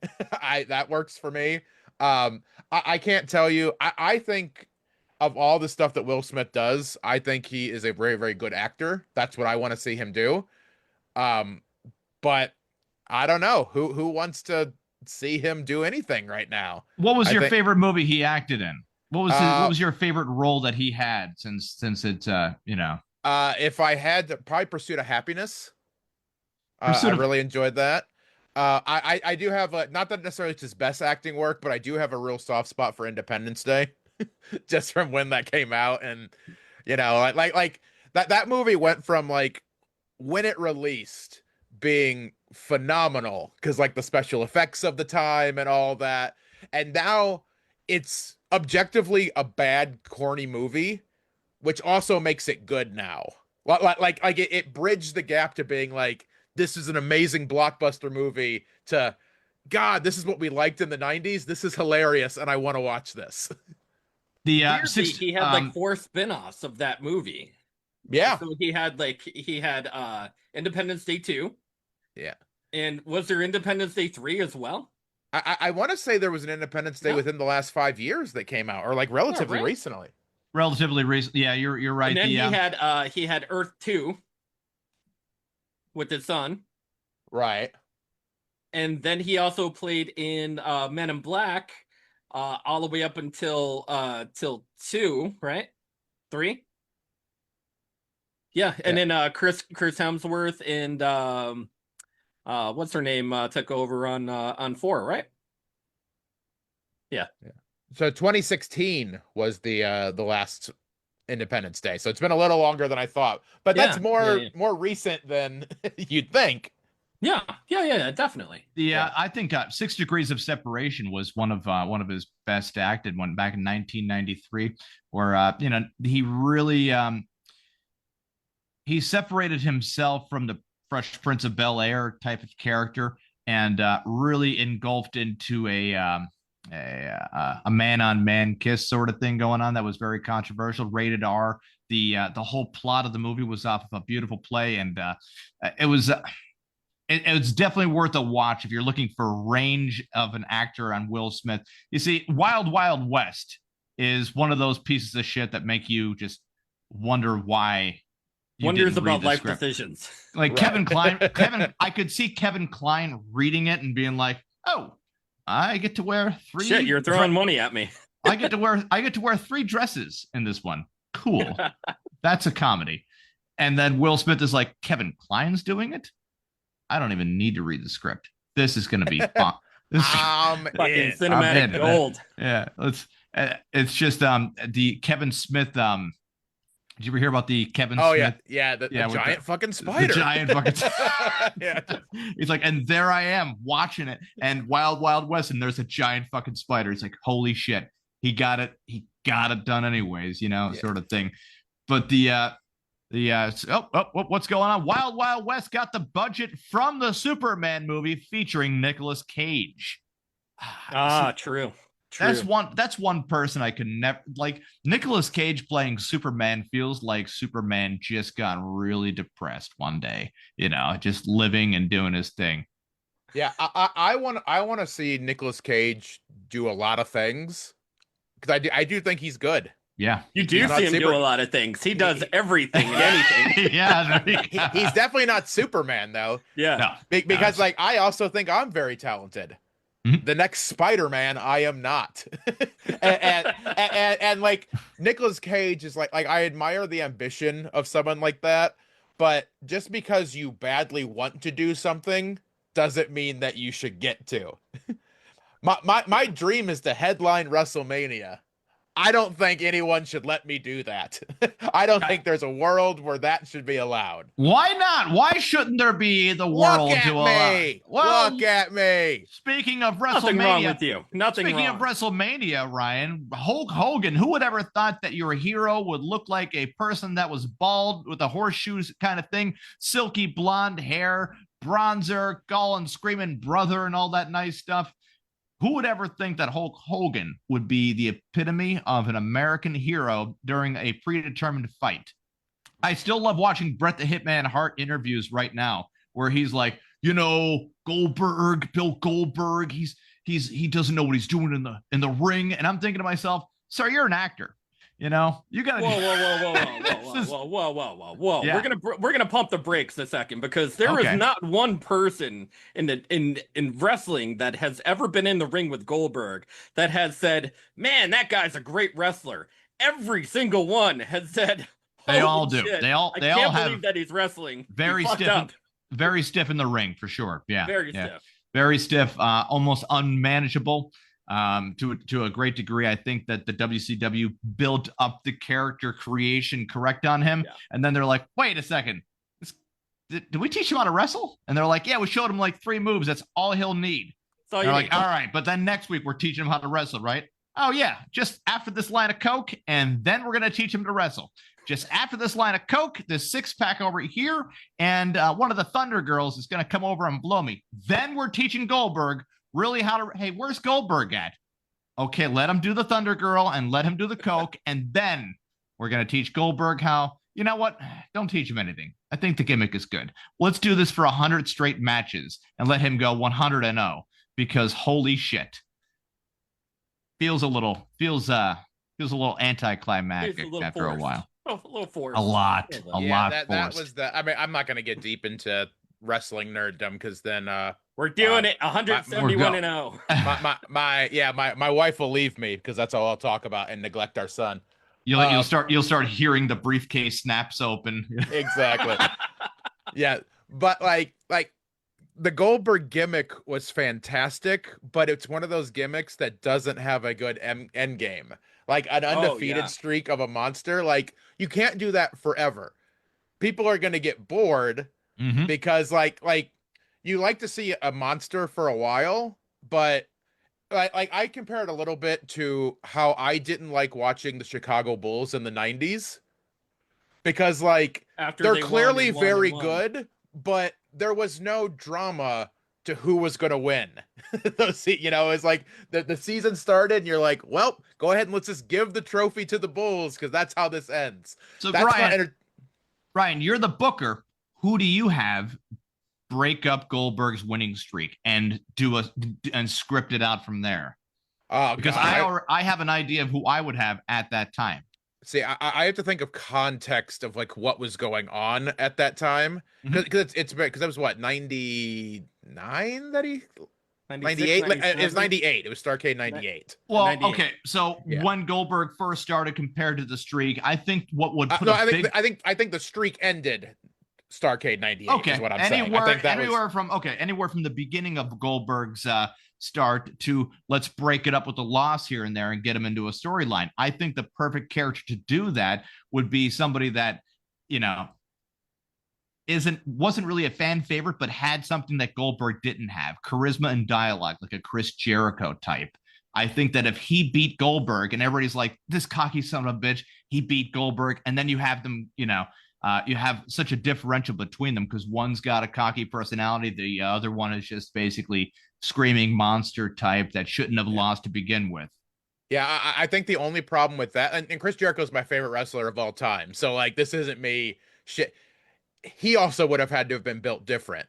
That works for me. I can't tell you. I think of all the stuff that Will Smith does, I think he is a very, very good actor. That's what I want to see him do. But I don't know who wants to see him do anything right now. What was your favorite movie he acted in? What was your favorite role that he had since it's if I had to, probably Pursuit of Happiness. I really enjoyed that. I do have not that necessarily it's his best acting work, but I do have a real soft spot for Independence Day, just from when that came out, and like that movie went from like when it released being phenomenal because like the special effects of the time and all that, and now it's objectively a bad corny movie, which also makes it good now. Like it bridged the gap to being like, this is an amazing blockbuster movie to, God, this is what we liked in the 90s. This is hilarious, and I want to watch this. He had like 4 spin-offs of that movie. Yeah. So he had Independence Day 2. Yeah. And was there Independence Day 3 as well? I want to say there was an Independence Day within the last 5 years that came out, or like relatively recently. Relatively recent. Yeah, you're right. And then he had Earth 2 with his son. Right. And then he also played in Men in Black all the way up until 2, right? 3? Yeah, and then Chris Hemsworth and what's her name took over on 4, right? Yeah. So 2016 was the last Independence Day. So it's been a little longer than I thought, but that's more recent than you'd think. Yeah, definitely. I think 6 Degrees of Separation was one of his best acted one back in 1993, where he really he separated himself from the Fresh Prince of Bel-Air type of character and really engulfed into a man-on-man kiss sort of thing going on that was very controversial, rated R. The whole plot of the movie was off of a beautiful play, and it was definitely worth a watch if you're looking for range of an actor on Will Smith. You see, Wild Wild West is one of those pieces of shit that make you just wonder why. Wonders about life decisions. Like Kevin Kline, I could see Kevin Kline reading it and being like, "Oh, I get to wear 3." Shit, you're throwing money at me. I get to wear 3 dresses in this one. Cool. That's a comedy. And then Will Smith is like, Kevin Kline's doing it? I don't even need to read the script. This is going to be fun. Fucking cinematic gold. Yeah, it's just the Kevin Smith. Did you ever hear about the Kevin Smith? The giant fucking spider. The giant fucking. Yeah. He's like, and there I am watching it, and Wild Wild West, and there's a giant fucking spider. It's like, holy shit, he got it done anyways, sort of thing. But what's going on? Wild Wild West got the budget from the Superman movie featuring Nicolas Cage. True. That's one person I could never like. Nicolas Cage playing Superman feels like Superman just got really depressed one day, just living and doing his thing. Yeah, I want to see Nicolas Cage do a lot of things because I do think he's good. Yeah, you do see him do a lot of things. He does everything and anything. Yeah, he's definitely not Superman though. Yeah, no, because I also think I'm very talented. Mm-hmm. The next Spider-Man, I am not. and like Nicolas Cage is like I admire the ambition of someone like that, but just because you badly want to do something doesn't mean that you should get to. My dream is to headline WrestleMania. I don't think anyone should let me do that. I don't think there's a world where that should be allowed. Why not? Why shouldn't there be the world to allow? Well, look at me. Speaking of WrestleMania, nothing wrong with you. Speaking of WrestleMania, Ryan, Hulk Hogan. Who would ever thought that your hero would look like a person that was bald with a horseshoes kind of thing, silky blonde hair, bronzer, calling, screaming brother, and all that nice stuff? Who would ever think that Hulk Hogan would be the epitome of an American hero during a predetermined fight? I still love watching Bret the Hitman Hart interviews right now, where he's like, Goldberg, Bill Goldberg, he doesn't know what he's doing in the ring, and I'm thinking to myself, sir, you're an actor. You gotta. Whoa! Yeah. We're gonna pump the brakes a second because there is not one person in wrestling that has ever been in the ring with Goldberg that has said, "Man, that guy's a great wrestler." Every single one has said, "They all do. Shit, They all can't have believe that he's wrestling very stiff, very stiff in the ring for sure. Yeah, very stiff, almost unmanageable." To a great degree, I think that the WCW built up the character creation correct on him, and then they're like, "Wait a second, did we teach him how to wrestle?" And they're like, "Yeah, we showed him like 3 moves. That's all he'll need." So they're like, "All right, but then next week we're teaching him how to wrestle, right?" "Oh yeah, just after this line of coke, and then we're gonna teach him to wrestle. Just after this line of coke, this 6-pack over here, and one of the Thunder Girls is gonna come over and blow me. Then we're teaching Goldberg." Really hey, where's Goldberg at? Okay, let him do the Thunder Girl and let him do the coke, and then we're going to teach Goldberg how, you know what? Don't teach him anything. I think the gimmick is good. Let's do this for 100 straight matches and let him go 100-0 because holy shit. Feels a little anticlimactic after a while. A little forced. A lot that was I'm not going to get deep into wrestling nerddom because then we're doing it 171-0. My wife will leave me because that's all I'll talk about and neglect our son. You'll start hearing the briefcase snaps open. Exactly. Yeah, but like the Goldberg gimmick was fantastic, but it's one of those gimmicks that doesn't have a good end game. Like an undefeated streak of a monster. Like you can't do that forever. People are going to get bored because like you like to see a monster for a while, but like I compare it a little bit to how I didn't like watching the Chicago Bulls in the 90s because like they're clearly very good, but there was no drama to who was going to win. It's like the season started and you're like, well, go ahead and let's just give the trophy to the Bulls because that's how this ends. So Brian, you're the booker. Who do you have break up Goldberg's winning streak and script it out from there? Because I have an idea of who I would have at that time. See, I have to think of context of like what was going on at that time because it was what 99 that he 98. It was 98. It was Starrcade 98. Well, 98. Okay, so when Goldberg first started compared to the streak, I think what would put I think the streak ended Starrcade 98 is what I'm saying. Anywhere, I think that anywhere from the beginning of Goldberg's start to let's break it up with a loss here and there and get him into a storyline. I think the perfect character to do that would be somebody that, you know, wasn't really a fan favorite, but had something that Goldberg didn't have: charisma and dialogue, like a Chris Jericho type. I think that if he beat Goldberg and everybody's like, this cocky son of a bitch, he beat Goldberg, and then you have them, you know, you have such a differential between them because one's got a cocky personality, the other one is just basically screaming monster type that shouldn't have lost to begin with. Yeah, I think the only problem with that, and Chris Jericho is my favorite wrestler of all time, so like this isn't me shit. He also would have had to have been built different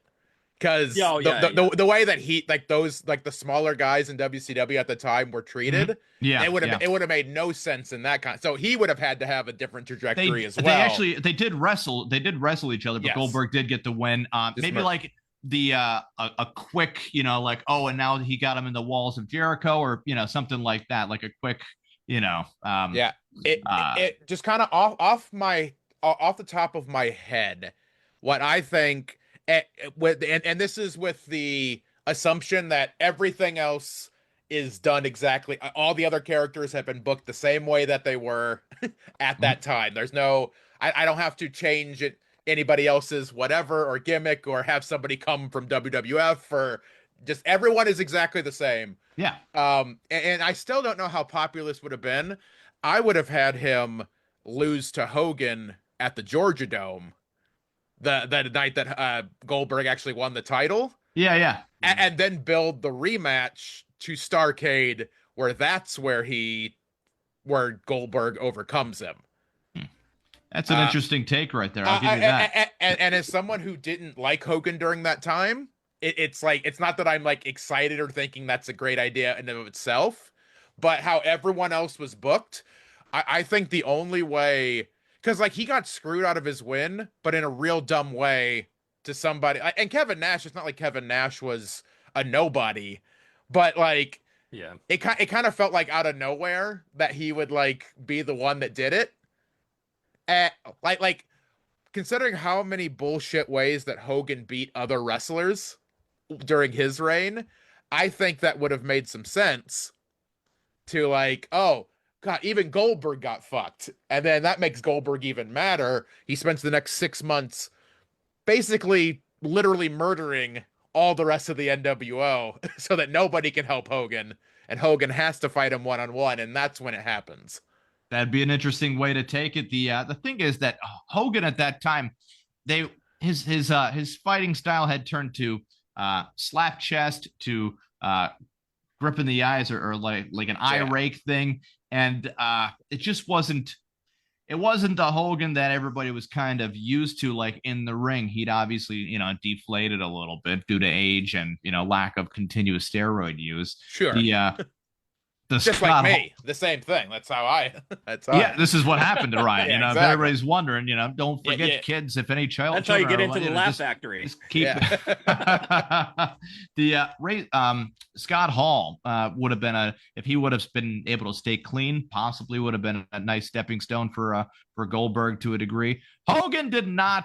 because the way that he the smaller guys in WCW at the time were treated, it would have made no sense in that kind. So he would have had to have a different trajectory as well. They did wrestle each other, but Goldberg did get the win. Maybe like the a quick, you know, like, oh, and now he got him in the walls of Jericho, or you know, something like that, like a quick, you know, it just kind of off the top of my head, what I think, and this is with the assumption that everything else is done exactly. All the other characters have been booked the same way that they were at that time. There's no, I don't have to change it, anybody else's whatever or gimmick, or have somebody come from WWF, or just everyone is exactly the same. Yeah. And I still don't know how popular this would have been. I would have had him lose to Hogan at the Georgia Dome, the night that Goldberg actually won the title. Yeah. And then build the rematch to Starrcade, where that's where Goldberg overcomes him. That's an interesting take right there. I'll give you that. And as someone who didn't like Hogan during that time, it's like, it's not that I'm like excited or thinking that's a great idea in and of itself, but how everyone else was booked, I think the only way, because like he got screwed out of his win, but in a real dumb way to somebody. And Kevin Nash, it's not like Kevin Nash was a nobody, but like, yeah, it kind of felt like out of nowhere that he would like be the one that did it. Like considering how many bullshit ways that Hogan beat other wrestlers during his reign, I think that would have made some sense to like, oh God, even Goldberg got fucked. And then that makes Goldberg even madder. He spends the next 6 months basically literally murdering all the rest of the NWO so that nobody can help Hogan. And Hogan has to fight him one-on-one, and that's when it happens. That'd be an interesting way to take it. The thing is that Hogan at that time, his fighting style had turned to slap chest, to grip in the eyes, or like an eye rake thing. And it just wasn't the Hogan that everybody was kind of used to, like in the ring. He'd obviously, you know, deflated a little bit due to age and, you know, lack of continuous steroid use. Sure. The just Scott like me, the same thing. This is what happened to Ryan. You know, exactly. If everybody's wondering, you know, don't forget kids. If any child, that's how you get into the Laugh Factory. Just keep Scott Hall would have been if he would have been able to stay clean, possibly would have been a nice stepping stone for Goldberg to a degree. Hogan did not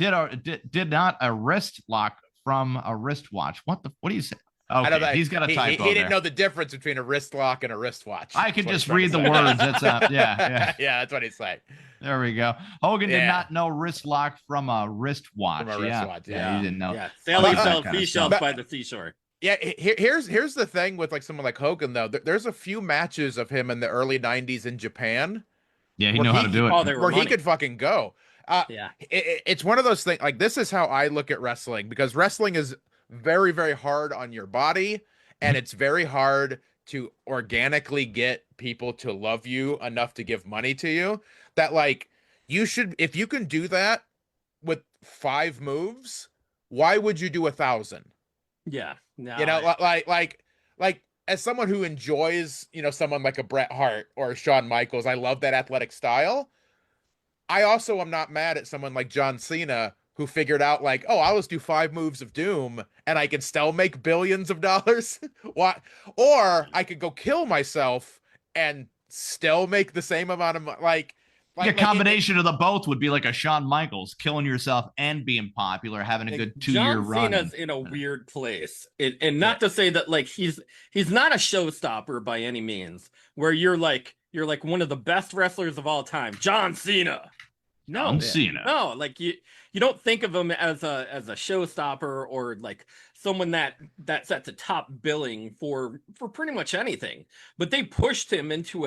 a wrist lock from a wristwatch. What do you say? Okay, he's got a typo. He didn't know the difference between a wrist lock and a wristwatch. I can just read the words. That's yeah, that's what he's saying. There we go. Hogan did not know wrist lock from a wristwatch. From a wristwatch, he didn't know. Yeah, sail yourself seashells by the seashore. Yeah, here's the thing with like someone like Hogan though. There's a few matches of him in the early '90s in Japan. Yeah, he knew how to do it. Where he could fucking go. It's one of those things. Like, this is how I look at wrestling, because wrestling is very, very hard on your body, and it's very hard to organically get people to love you enough to give money to you. That like, you should, if you can do that with 5 moves, why would you do 1,000? Yeah, no, you know, like as someone who enjoys, you know, someone like a Bret Hart or Shawn Michaels, I love that athletic style. I also am not mad at someone like John Cena, who figured out like, oh, I'll just do 5 moves of doom and I can still make billions of dollars. What? Or I could go kill myself and still make the same amount of like a combination of the both would be like a Shawn Michaels, killing yourself and being popular, having a good 2-year run. John Cena's in a weird place, and not to say that like he's not a showstopper by any means. Where you're like one of the best wrestlers of all time, John Cena. Cena. No, like you don't think of him as a showstopper or like someone that's at the top billing for pretty much anything. But they pushed him into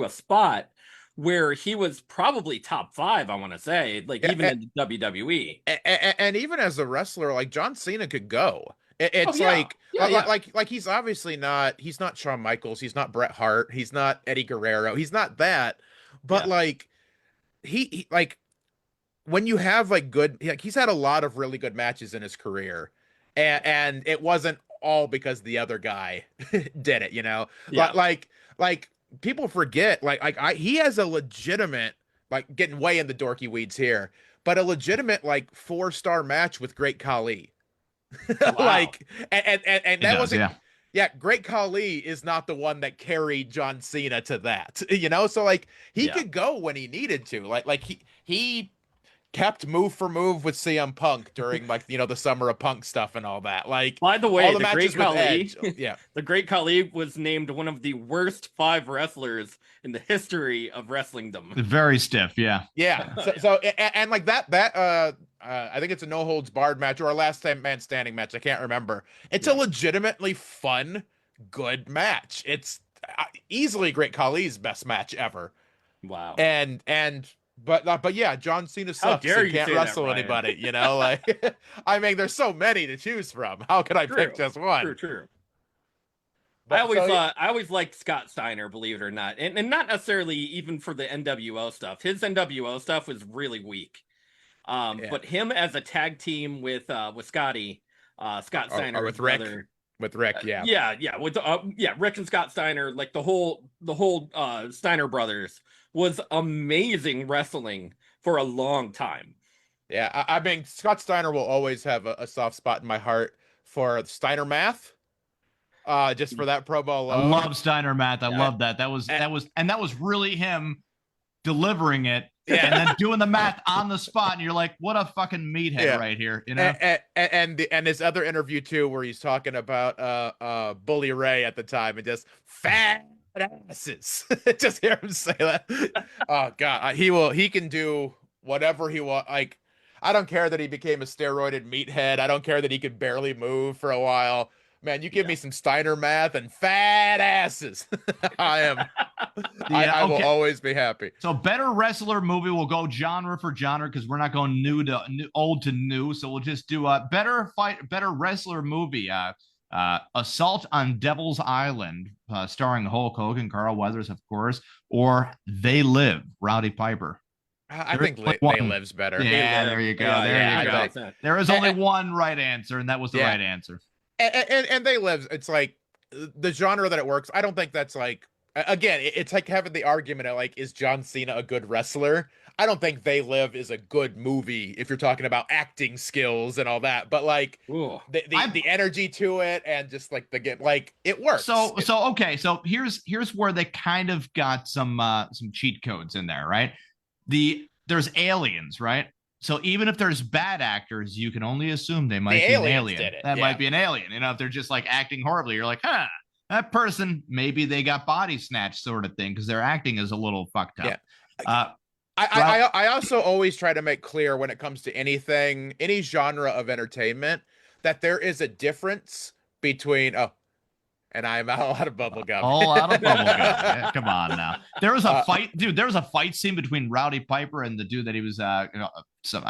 a spot where he was probably top 5, I want to say, like even in the WWE. And even as a wrestler, like John Cena could go. It's like he's obviously he's not Shawn Michaels, he's not Bret Hart, he's not Eddie Guerrero, he's not that. But like he like when you have like good, like he's had a lot of really good matches in his career, and it wasn't all because the other guy did it, you know. Like people forget, he has a legitimate, like getting way in the dorky weeds here, but a legitimate like 4-star match with Great Khali. Wow. Like and that wasn't Great Khali is not the one that carried John Cena to that, you know. So like he could go when he needed to, like he kept move for move with CM Punk during like, you know, the Summer of Punk stuff and all that. Like, by the way, all the Great Khali, the Great Khali was named one of the worst 5 wrestlers in the history of wrestlingdom. Very stiff, yeah. So and like that I think it's a no holds barred match or a last man standing match. I can't remember. It's a legitimately fun, good match. It's easily Great Khali's best match ever. Wow. But yeah, John Cena sucks. He can't wrestle anybody, you know. Like, I mean, there's so many to choose from. How could I pick just one? True. But I always liked Scott Steiner, believe it or not, and not necessarily even for the NWO stuff. His NWO stuff was really weak. But him as a tag team with Scotty, Scott Steiner, or with Rick. With Rick, Rick and Scott Steiner, like the whole Steiner brothers was amazing wrestling for a long time. Yeah, I mean, Scott Steiner will always have a soft spot in my heart for Steiner Math. Just for that promo alone. I love Steiner Math. I love that. That was really him delivering it. And then doing the math on the spot, and you're like, "What a fucking meathead right here!" You know. And his other interview too, where he's talking about Bully Ray at the time, and just fat asses. Just hear him say that. Oh god, he can do whatever he wants. Like, I don't care that he became a steroided meathead. I don't care that he could barely move for a while. Man, you give me some Steiner Math and fat asses. I will always be happy. So better wrestler movie, we'll go genre for genre because we're not going old to new. So we'll just do a better wrestler movie. Assault on Devil's Island, starring Hulk Hogan, Carl Weathers, of course, or They Live, Rowdy Piper. I think They Live's better. Yeah, there you go. There you go. There is only one right answer, and that was the right answer. And They Live, it's like the genre that it works. I don't think that's like, again, it's like having the argument of like, is John Cena a good wrestler? I don't think They Live is a good movie if you're talking about acting skills and all that. But like the energy to it and just like it works. So here's where they kind of got some cheat codes in there, right? There's aliens, right? So even if there's bad actors, you can only assume they might be an alien. That might be an alien. You know, if they're just like acting horribly, you're like, that person, maybe they got body snatched sort of thing because their acting is a little fucked up. Yeah. I also always try to make clear when it comes to any genre of entertainment, that there is a difference between and I'm out of bubble gum. All out of bubble gum. Yeah, come on now. There was a fight, dude. There was a fight scene between Rowdy Piper and the dude that he was, I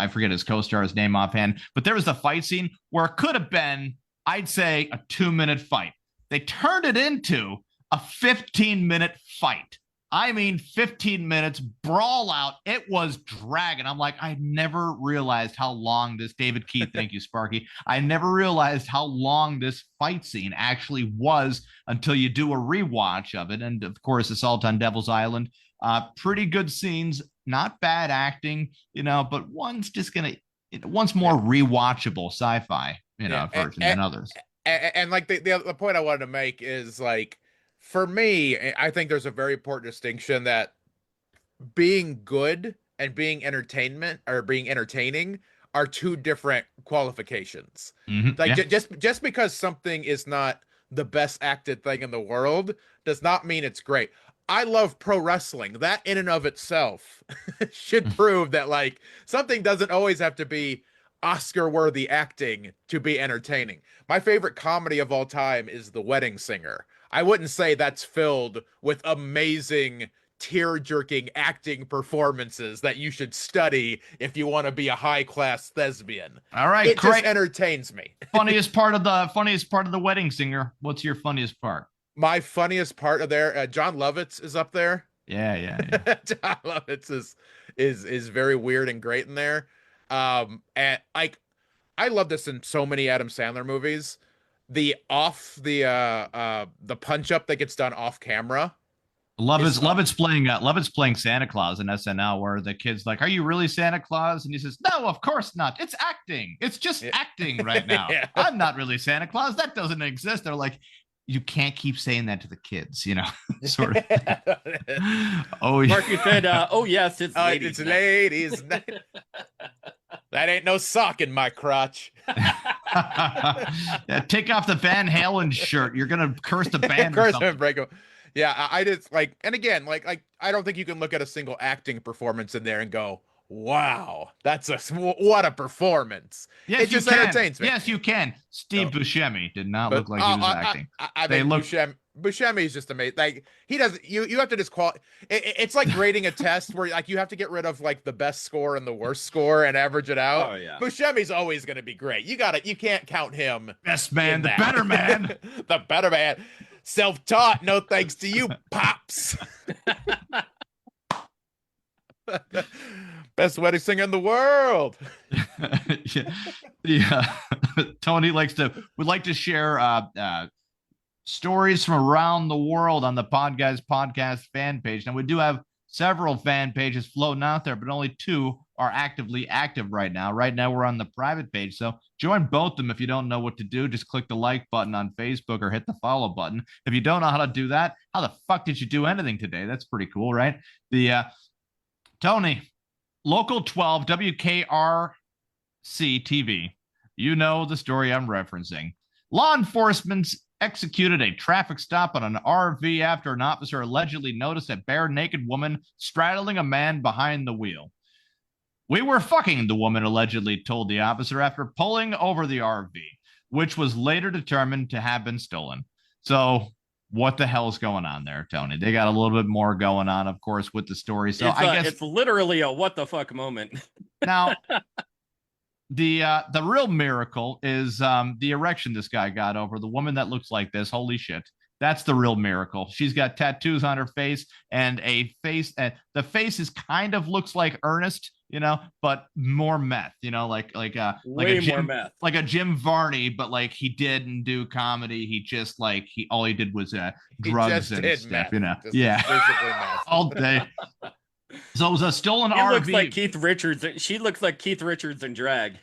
forget his co-star's name offhand, but there was a fight scene where it could have been, I'd say, a 2-minute fight. They turned it into a 15-minute fight. I mean, 15 minutes, brawl out. It was dragging. I'm like, I never realized how long this, David Keith, thank you, Sparky. I never realized how long this fight scene actually was until you do a rewatch of it. And of course, Assault on Devil's Island, pretty good scenes, not bad acting, but one's more rewatchable sci-fi, version than others. And like the point I wanted to make is like, for me, I think there's a very important distinction that being good and being entertaining are two different qualifications. Like Yeah. just because something is not the best acted thing in the world does not mean it's great. I love pro wrestling. That in and of itself should prove that like something doesn't always have to be Oscar-worthy acting to be entertaining. My favorite comedy of all time is The Wedding Singer. I wouldn't say that's filled with amazing tear-jerking acting performances that you should study if you want to be a high-class thespian. All right, It great. just entertains me. funniest part of the Wedding Singer. What's your funniest part? My funniest part of there, John Lovitz is up there. Yeah. John Lovitz is very weird and great in there. And like I love this in so many Adam Sandler movies. The punch up that gets done off camera. Lovitz playing Santa Claus in SNL, where the kid's like, "Are you really Santa Claus?" And he says, "No, of course not. It's acting. It's just acting right now. Yeah. I'm not really Santa Claus. That doesn't exist." They're like, "You can't keep saying that to the kids, you know." Sort of. Oh yeah. Mark, you said, "Oh yes, it's ladies." It's ladies. That ain't no sock in my crotch. Yeah, take off the Van Halen shirt. You're gonna curse the band. Or something. Break 'em. Yeah, I just like, and again, like I don't think you can look at a single acting performance in there and go, "Wow, what a performance." Yes, it just entertains me. Yes, you can. Steve Buscemi did not look like he was acting. I mean, Buscemi is just amazing. Like he does. You have to just it's like grading a test where like you have to get rid of like the best score and the worst score and average it out. Oh yeah. Buscemi's always going to be great. You can't count him. Best man, the better man. The better man. Self-taught, no thanks to you, pops. Best wedding singer in the world. Tony would like to share stories from around the world on the Podguyz Podcast fan page. Now we do have several fan pages floating out there, but only 2 are actively active right now. Right now we're on the private page, so join both of them. If you don't know what to do, just click the like button on Facebook or hit the follow button. If you don't know how to do that, how the fuck did you do anything today? That's pretty cool, right? Tony, Local 12 WKRC TV. You know the story I'm referencing. Law enforcement executed a traffic stop on an RV after an officer allegedly noticed a bare naked woman straddling a man behind the wheel. "We were fucking," the woman allegedly told the officer after pulling over the RV, which was later determined to have been stolen. So what the hell's going on there, Tony? They got a little bit more going on, of course, with the story. So I guess it's literally a what the fuck moment. Now, the real miracle is the erection this guy got over the woman that looks like this. Holy shit. That's the real miracle. She's got tattoos on her face and a face. The face is kind of looks like Ernest, you know, but more meth, you know, like Way a Jim, more meth. like a Jim Varney, but like he didn't do comedy. He just like all he did was drugs and stuff, meth. You know. Yeah, all day. So it was a stolen RV. Looks like Keith Richards. She looks like Keith Richards in drag.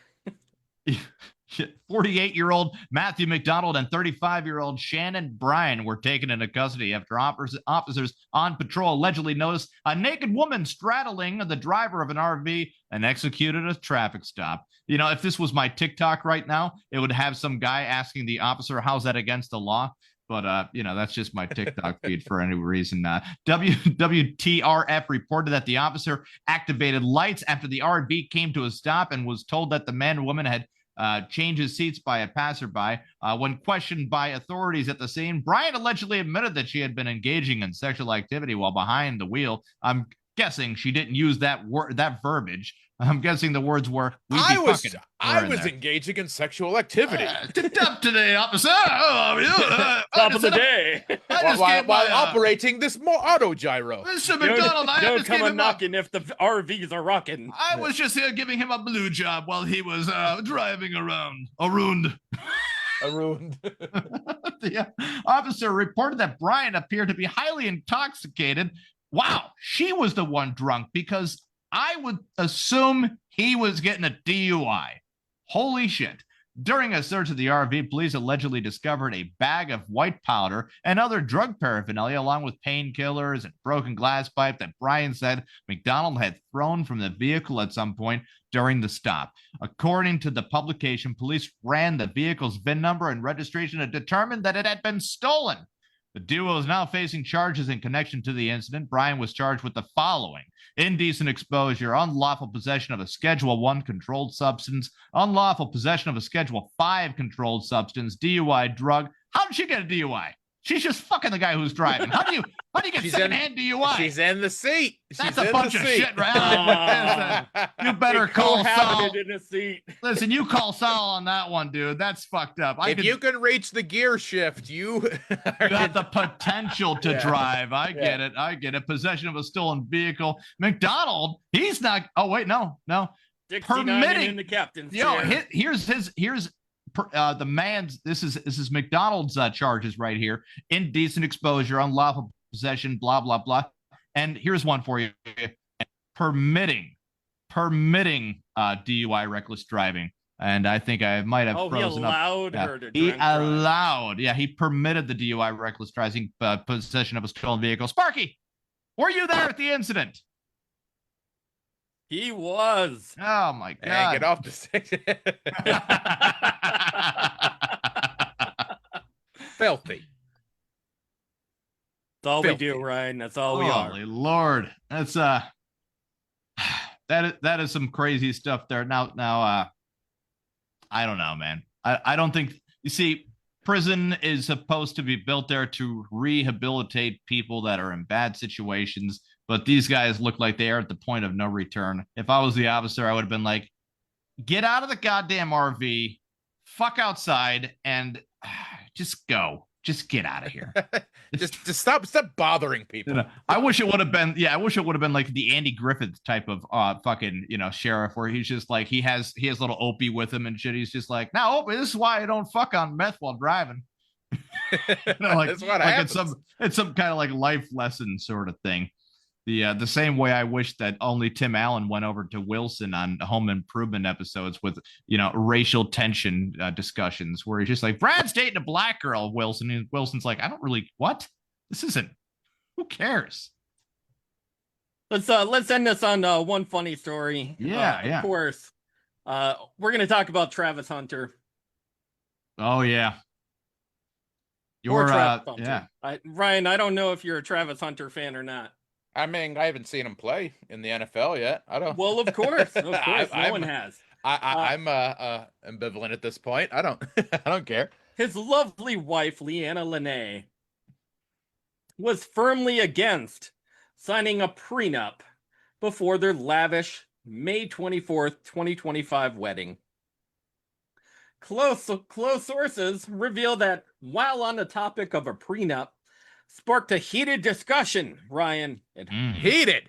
48-year-old Matthew McDonald and 35-year-old Shannon Bryan were taken into custody after officers on patrol allegedly noticed a naked woman straddling the driver of an RV and executed a traffic stop. You know, if this was my TikTok right now, it would have some guy asking the officer, "How's that against the law?" But, you know, that's just my TikTok feed for any reason. WTRF reported that the officer activated lights after the RV came to a stop and was told that the man and woman had changed his seats by a passerby. When questioned by authorities at the scene, Bryan allegedly admitted that she had been engaging in sexual activity while behind the wheel. I'm guessing she didn't use that verbiage. I'm guessing the words were, I was engaging in sexual activity. Up today, officer. Top of the day. While operating this auto gyro. Mr. McDonald, don't come a knocking if the RVs are rocking. I was just here giving him a blue job while he was driving around. Around. The officer reported that Bryan appeared to be highly intoxicated. Wow, she was the one drunk because I would assume he was getting a DUI. Holy shit. During a search of the RV, police allegedly discovered a bag of white powder and other drug paraphernalia, along with painkillers and broken glass pipe that Brian said McDonald had thrown from the vehicle at some point during the stop. According to the publication, police ran the vehicle's VIN number and registration and determined that it had been stolen. The duo is now facing charges in connection to the incident. Brian was charged with the following: indecent exposure, unlawful possession of a Schedule I controlled substance, unlawful possession of a Schedule V controlled substance, DUI, drug. How did she get a DUI? She's just fucking the guy who's driving. How do you get secondhand DUI? She's in the seat. That's a bunch of shit, right? You better call Saul. In a seat. Listen, you call Saul on that one, dude. That's fucked up. If you can reach the gear shift, you got the potential to drive. I get it. Possession of a stolen vehicle. McDonald, he's not. Oh wait, no. Permitting in the captain's chair. Here's the man's. This is McDonald's charges right here: indecent exposure, unlawful possession, blah blah blah. And here's one for you: permitting DUI, reckless driving. And I think I might have frozen up. He allowed her to. He permitted the DUI, reckless driving, possession of a stolen vehicle. Sparky, were you there at the incident? He was. Oh my god! Hey, get off the stick. Filthy. That's all we do, Ryan. That's all we are. Holy Lord, that's that is some crazy stuff there. Now, I don't know, man. I don't think, you see, prison is supposed to be built there to rehabilitate people that are in bad situations. But these guys look like they are at the point of no return. If I was the officer, I would have been like, get out of the goddamn RV, fuck outside, and just go. Just get out of here. just stop bothering people. I wish it would have been, like the Andy Griffith type of fucking, sheriff, where he's just like, he has little Opie with him and shit. He's just like, now Opie, this is why I don't fuck on meth while driving. That's what happens. It's some kind of like life lesson sort of thing. The same way I wish that only Tim Allen went over to Wilson on Home Improvement episodes with, racial tension discussions, where he's just like, Brad's dating a black girl, Wilson. And Wilson's like, I don't really, what? This isn't, who cares? Let's end this on one funny story. Yeah. Of course. We're going to talk about Travis Hunter. Oh, yeah. Travis Hunter. Ryan, I don't know if you're a Travis Hunter fan or not. I mean, I haven't seen him play in the NFL yet. I don't. Well, of course, no one has. I'm ambivalent at this point. I don't care. His lovely wife, Leanna Lene, was firmly against signing a prenup before their lavish May 24th, 2025 wedding. Close sources reveal that while on the topic of a prenup, sparked a heated discussion, Ryan. Heated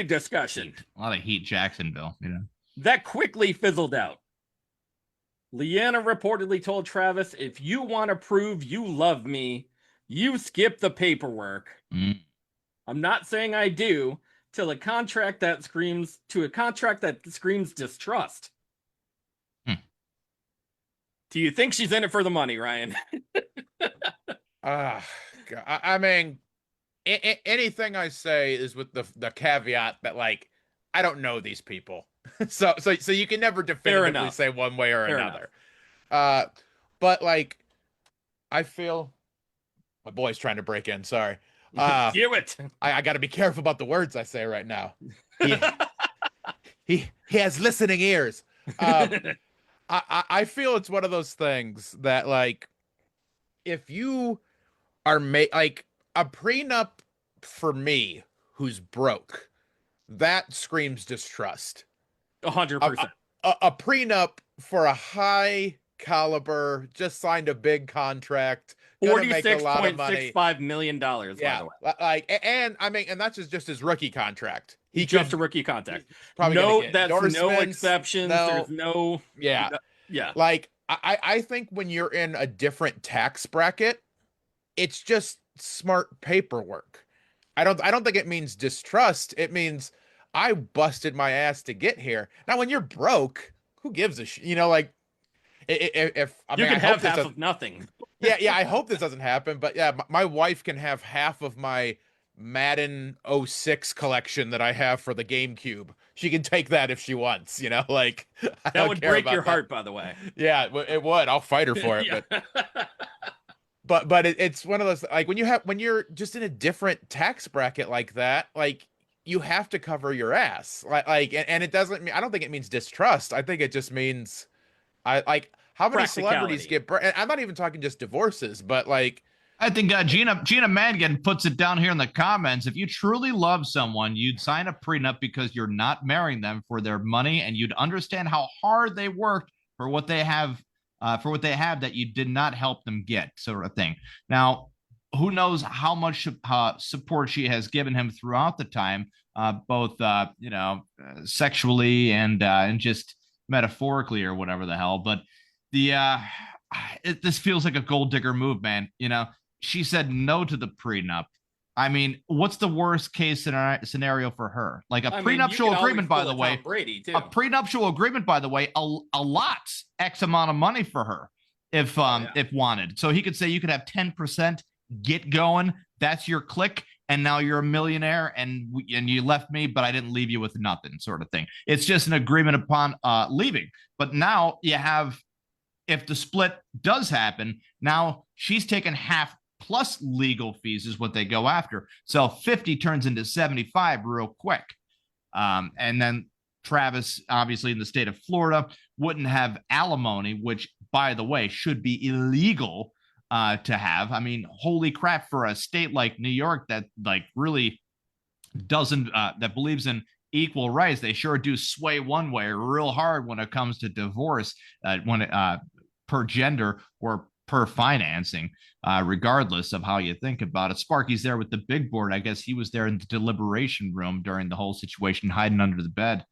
discussion. A lot of heat, Jacksonville, That quickly fizzled out. Leanna reportedly told Travis, if you want to prove you love me, you skip the paperwork. I'm not saying I do, to a contract that screams distrust. Do you think she's in it for the money, Ryan? I mean, anything I say is with the caveat that, like, I don't know these people, so you can never definitively say one way or another. But like, I feel my boy's trying to break in. Sorry. Do it. I got to be careful about the words I say right now. He has listening ears. I feel it's one of those things that, like, if you are like, a prenup for me who's broke, that screams distrust. 100%. A prenup for a high caliber, just signed a big contract, $46.65 million. Yeah, by the way. Like, and I mean, and that's just his rookie contract. He just a rookie contract. Probably that's no exceptions. There's no. Yeah. Like, I think when you're in a different tax bracket, it's just smart paperwork. I don't think it means distrust. It means I busted my ass to get here. Now, when you're broke, who gives a shit? Like, If I You mean, can I hope have this half doesn't- of nothing. yeah, I hope this doesn't happen, but yeah, my wife can have half of my Madden '06 collection that I have for the GameCube. She can take that if she wants, like I That don't would care break about your that. heart, by the way. Yeah, it would. I'll fight her for it, Yeah. but it's one of those, like, when you're just in a different tax bracket like that, like, you have to cover your ass, and it doesn't mean, I don't think it means distrust. I think it just means, how many celebrities Practicality. and I'm not even talking just divorces, but like, I think Gina Mangan puts it down here in the comments. If you truly love someone, you'd sign a prenup because you're not marrying them for their money, and you'd understand how hard they worked for what they have, that you did not help them get, sort of thing. Now, who knows how much support she has given him throughout the time, both sexually and just metaphorically or whatever the hell. But this feels like a gold digger move, man. She said no to the prenup. I mean, what's the worst case scenario for her? Like a prenuptial agreement, by the way. A prenuptial agreement, by the way, allots X amount of money for her if wanted. So he could say you could have 10%, get going. That's your click, and now you're a millionaire, and you left me, but I didn't leave you with nothing, sort of thing. It's just an agreement upon leaving. But now you have, if the split does happen, now she's taken half plus legal fees is what they go after. So 50 turns into 75 real quick. And then Travis, obviously in the state of Florida, wouldn't have alimony, which, by the way, should be illegal to have. I mean, holy crap, for a state like New York that really doesn't, that believes in equal rights, they sure do sway one way real hard when it comes to divorce, per gender or per financing, regardless of how you think about it. Sparky's there with the big board. I guess he was there in the deliberation room during the whole situation, hiding under the bed.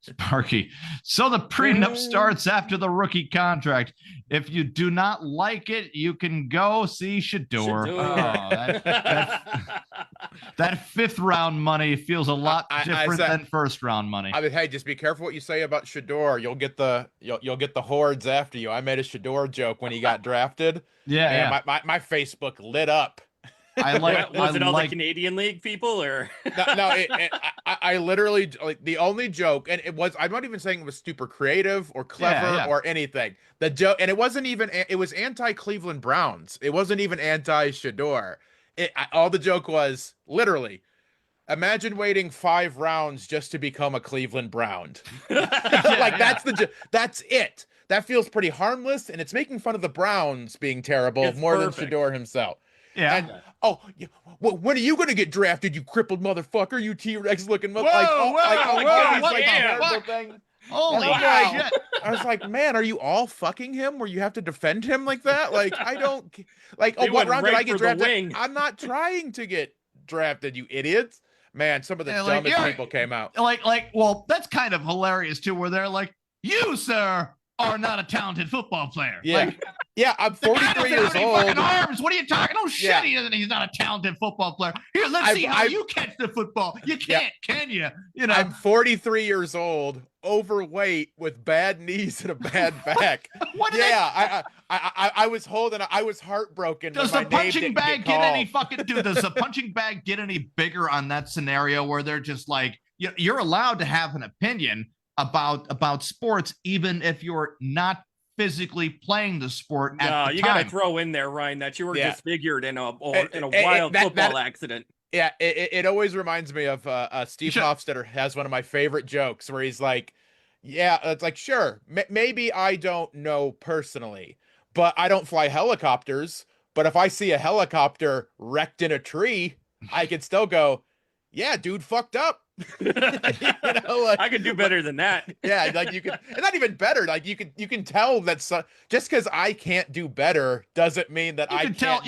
Sparky. So the prenup starts after the rookie contract. If you do not like it, you can go see Shador. That fifth round money feels a lot different than first round money. I mean, hey, just be careful what you say about Shador. You'll get the hordes after you. I made a Shador joke when he got drafted. Yeah. My Facebook lit up. Was it all the Canadian League people, or no? I literally, like, the only joke, and it was, I'm not even saying it was super creative or clever or anything. The joke, and it wasn't even, it was anti Cleveland Browns. It wasn't even anti Shador. All the joke was literally, imagine waiting 5 rounds just to become a Cleveland Brown. That's it. That feels pretty harmless, and it's making fun of the Browns being terrible than Shador himself. Yeah. And, when are you going to get drafted, you crippled motherfucker, you T-Rex looking motherfucker? Holy shit. I was like, man, are you all fucking him where you have to defend him like that? Like, I don't, like, what round did I get drafted? I'm not trying to get drafted, you idiots. Man, some of the dumbest people came out. Well, that's kind of hilarious too, where they're like, you, sir, are not a talented football player. Yeah. I'm 43 years old. Arms. What are you talking? Oh shit, he's not a talented football player. Here, let's see how you catch the football. You can't, can you? I'm 43 years old, overweight, with bad knees and a bad back. I was heartbroken. Does the punching bag get any fucking dude? Does the punching bag get any bigger on that scenario where they're just like, you're allowed to have an opinion about sports, even if you're not physically playing the sport at the time. You gotta throw in there, Ryan, that you were disfigured in a wild football accident. Yeah, it always reminds me of Steve Hofstetter has one of my favorite jokes where he's like, it's like, sure, maybe I don't know personally, but I don't fly helicopters, but if I see a helicopter wrecked in a tree, I can still go, yeah, dude fucked up. I could do better than that. Yeah, like you can, and not even better. Like you can tell that just because I can't do better doesn't mean that you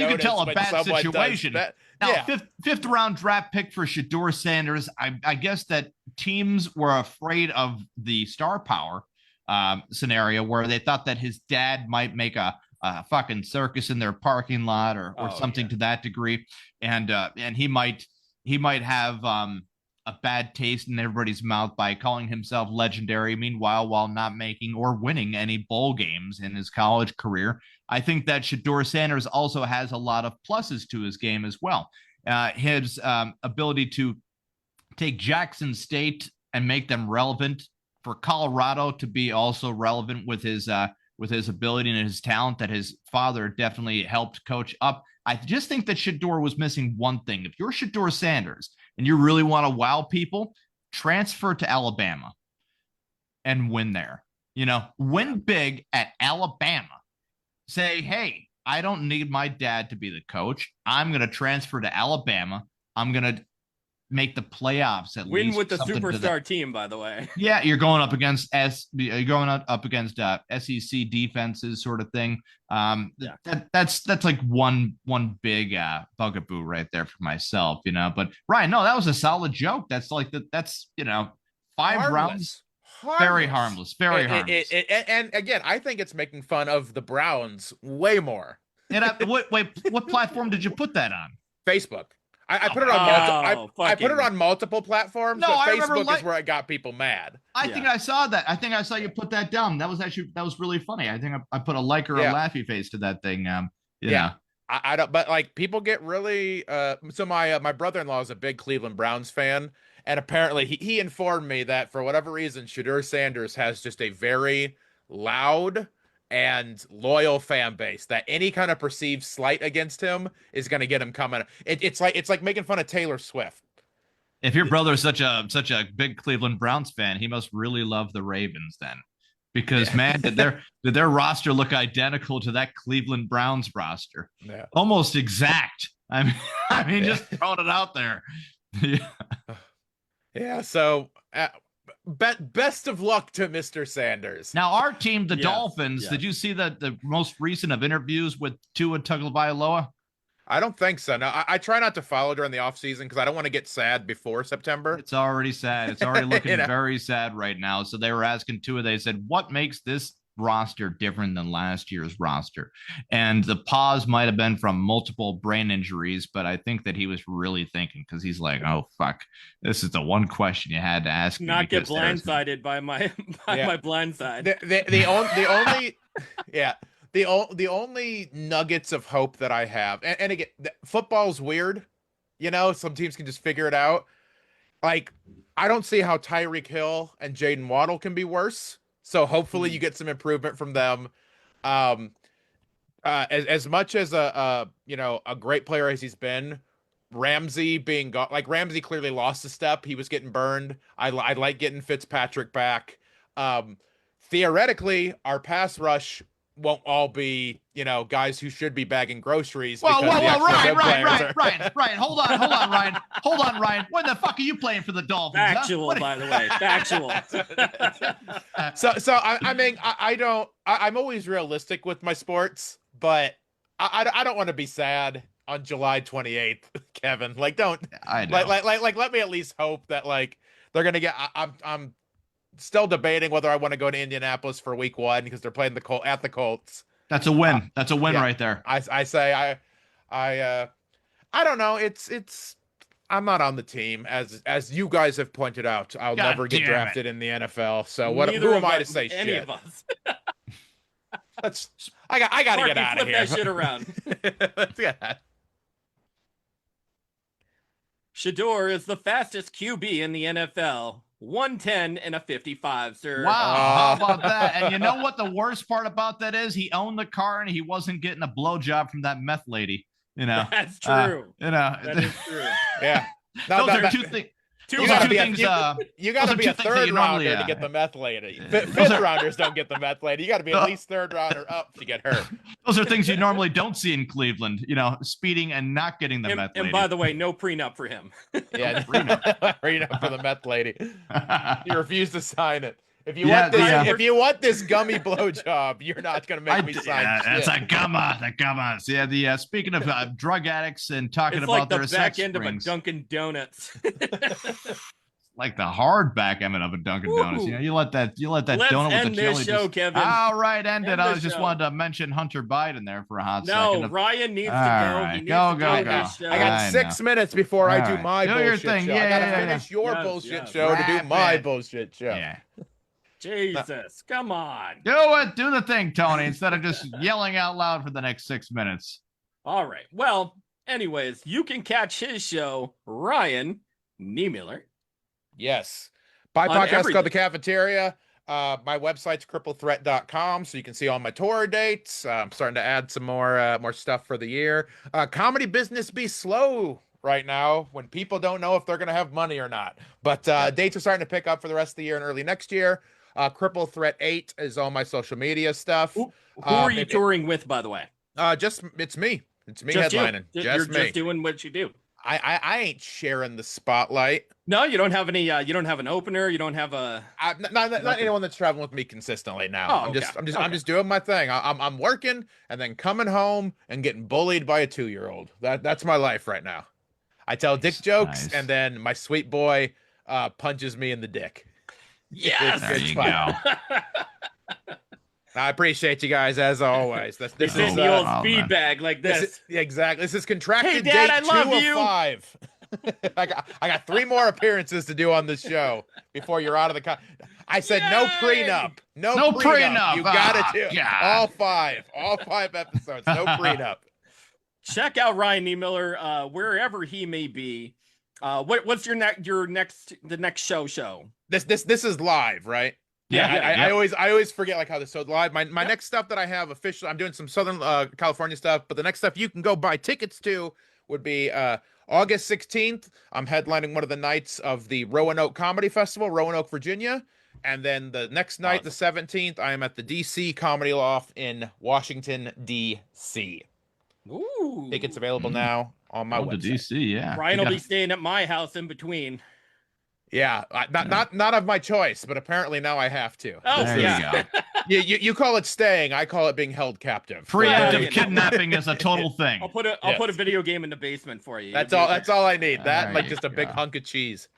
can tell a bad situation. Now, fifth round draft pick for Shador Sanders. I guess that teams were afraid of the star power scenario where they thought that his dad might make a fucking circus in their parking lot or something to that degree, and he might have a bad taste in everybody's mouth by calling himself legendary. Meanwhile, while not making or winning any bowl games in his college career, I think that Shedeur Sanders also has a lot of pluses to his game as well. His ability to take Jackson State and make them relevant, for Colorado to be also relevant with his ability and his talent that his father definitely helped coach up. I just think that Shedeur was missing one thing. If you're Shedeur Sanders and you really want to wow people, transfer to Alabama and win there. Win big at Alabama. Say, hey, I don't need my dad to be the coach. I'm going to transfer to Alabama. I'm going to make the playoffs at least. Win with the superstar team, by the way. Yeah, you're going up against SEC defenses, sort of thing. That's like one big bugaboo right there for myself, But Ryan, no, that was a solid joke. That's like that's 5 rounds. Very harmless. Very harmless. And again, I think it's making fun of the Browns way more. And what platform did you put that on? Facebook. I put it on I put it on multiple platforms. No, but Facebook is where I got people mad. I think I saw that. I think I saw you put that down. That was really funny. I think I put a like or a laughy face to that thing. Yeah. I don't, but like people get really. So my brother-in-law is a big Cleveland Browns fan, and apparently he informed me that for whatever reason, Shedeur Sanders has just a very loud and loyal fan base that any kind of perceived slight against him is going to get him coming. It's like making fun of Taylor Swift. If your brother is such a big Cleveland Browns fan, he must really love the Ravens then, because man, did their roster look identical to that Cleveland Browns roster? Yeah. Almost exact. I mean, just throwing it out there. Yeah. So. Best of luck to Mr. Sanders. Now, our team, the Dolphins, did you see the most recent of interviews with Tua Tagovailoa? I don't think so. No, I try not to follow during the offseason because I don't want to get sad before September. It's already sad. It's already looking very sad right now. So they were asking Tua, they said, what makes this roster different than last year's roster? And the pause might have been from multiple brain injuries, but I think that he was really thinking, because he's like, oh fuck, this is the one question you had to ask. Not get blindsided by my blind side. The only nuggets of hope that I have, and again, football's weird, some teams can just figure it out. Like, I don't see how Tyreek Hill and Jaden Waddle can be worse. So hopefully you get some improvement from them. As much as a great player as he's been, Ramsey being gone, like Ramsey clearly lost a step. He was getting burned. I like getting Fitzpatrick back. Theoretically, our pass rush won't all be, guys who should be bagging groceries. Ryan, hold on, Ryan. When the fuck are you playing for the Dolphins? Factual, by the way, factual. I'm always realistic with my sports, but I don't want to be sad on July 28th, Kevin. Like, don't. I know. Like, let me at least hope that they're gonna get. I'm still debating whether I want to go to Indianapolis for week 1 because they're playing at the Colts. That's a win. That's a win right there. I don't know. It's I'm not on the team as you guys have pointed out. I'll never get drafted in the NFL. So who am I to say any shit? Of us. I got to get out of here. Flip that shit around. Let's get that. Shedeur is the fastest QB in the NFL. 110 and a 55, sir. Wow, how about that? And you know what the worst part about that is? He owned the car and he wasn't getting a blowjob from that meth lady. That's true. That is true. Yeah. Those are two things. You got to be a third rounder to get the meth lady. Fifth rounders don't get the meth lady. You got to be at least third rounder up to get her. Those are things you normally don't see in Cleveland. Speeding and not getting the meth lady. And by the way, no prenup for him. Yeah, prenup for the meth lady. He refused to sign it. If you want this gummy blowjob, you're not going to make me sign. That's a gumma. The gummas. Yeah. Speaking of drug addicts and talking it's about like their the sex back end springs. of a Dunkin' Donuts. like the hard backgammon of a Dunkin' Donuts. You know, you let that Let's donut with end the jelly. this show, Kevin. All right, end it. End I the just show. wanted to mention Hunter Biden there for a hot No, second. Ryan needs to All go. right, He needs go, to go, do go. his show. I got I 6 know. minutes before I All do right. my Do your bullshit thing. show. Yeah, I gotta yeah, finish your Yes, bullshit yes. show to do Wrap my it. bullshit show. Yeah. Jesus, come on. Do it. Do the thing, Tony, instead of just yelling out loud for the next 6 minutes. All right. Well, anyways, you can catch his show, Ryan Niemiller. Yes. My On podcast everything. called The Cafeteria. My website's cripplethreat.com, so you can see all my tour dates. I'm starting to add some more stuff for the year. Comedy business be slow right now when people don't know if they're going to have money or not. But dates are starting to pick up for the rest of the year and early next year. Cripple Threat 8 is all my social media stuff. Who are you touring with, by the way? It's me. It's me Just you. headlining. You're Just me. just doing what you do. I ain't sharing the spotlight. No, you don't have any. You don't have an opener. You don't have a. Not anyone that's traveling with me consistently now. Oh, I'm just doing my thing. I'm working and then coming home and getting bullied by a 2-year-old. That's my life right now. I tell dick jokes Nice. and then my sweet boy punches me in the dick. Yes. There you fun. go. I appreciate you guys as always. This This is is the old Oh, speed man. bag like this. exactly. This is contracted Hey, Dad, date I love 2 of you. 5. I got 3 more appearances to do on this show before you're out of the I said no Yay! prenup. No prenup. You gotta Ah, do God. all 5 episodes. No prenup. Check out Ryan Niemiller wherever he may be. What's the next show? This is live, right? I always forget like how this is live. My next stuff that I have officially, I'm doing some Southern California stuff, but the next stuff you can go buy tickets to would be August 16th. I'm headlining one of the nights of the Roanoke Comedy Festival, Roanoke, Virginia. And then the next night, the 17th, I am at the DC Comedy Loft in Washington, D.C. Ooh. Tickets available now on my Oh, to website. DC, yeah. Ryan You will be got- staying at my house in between. Yeah, not of my choice, but apparently now I have to. Oh, There yeah. you go. You call it staying, I call it being held captive. Preemptive Yeah. kidnapping is a total thing. I'll put a video game in the basement for you. That's all I need. That There like you just a big go. hunk of cheese.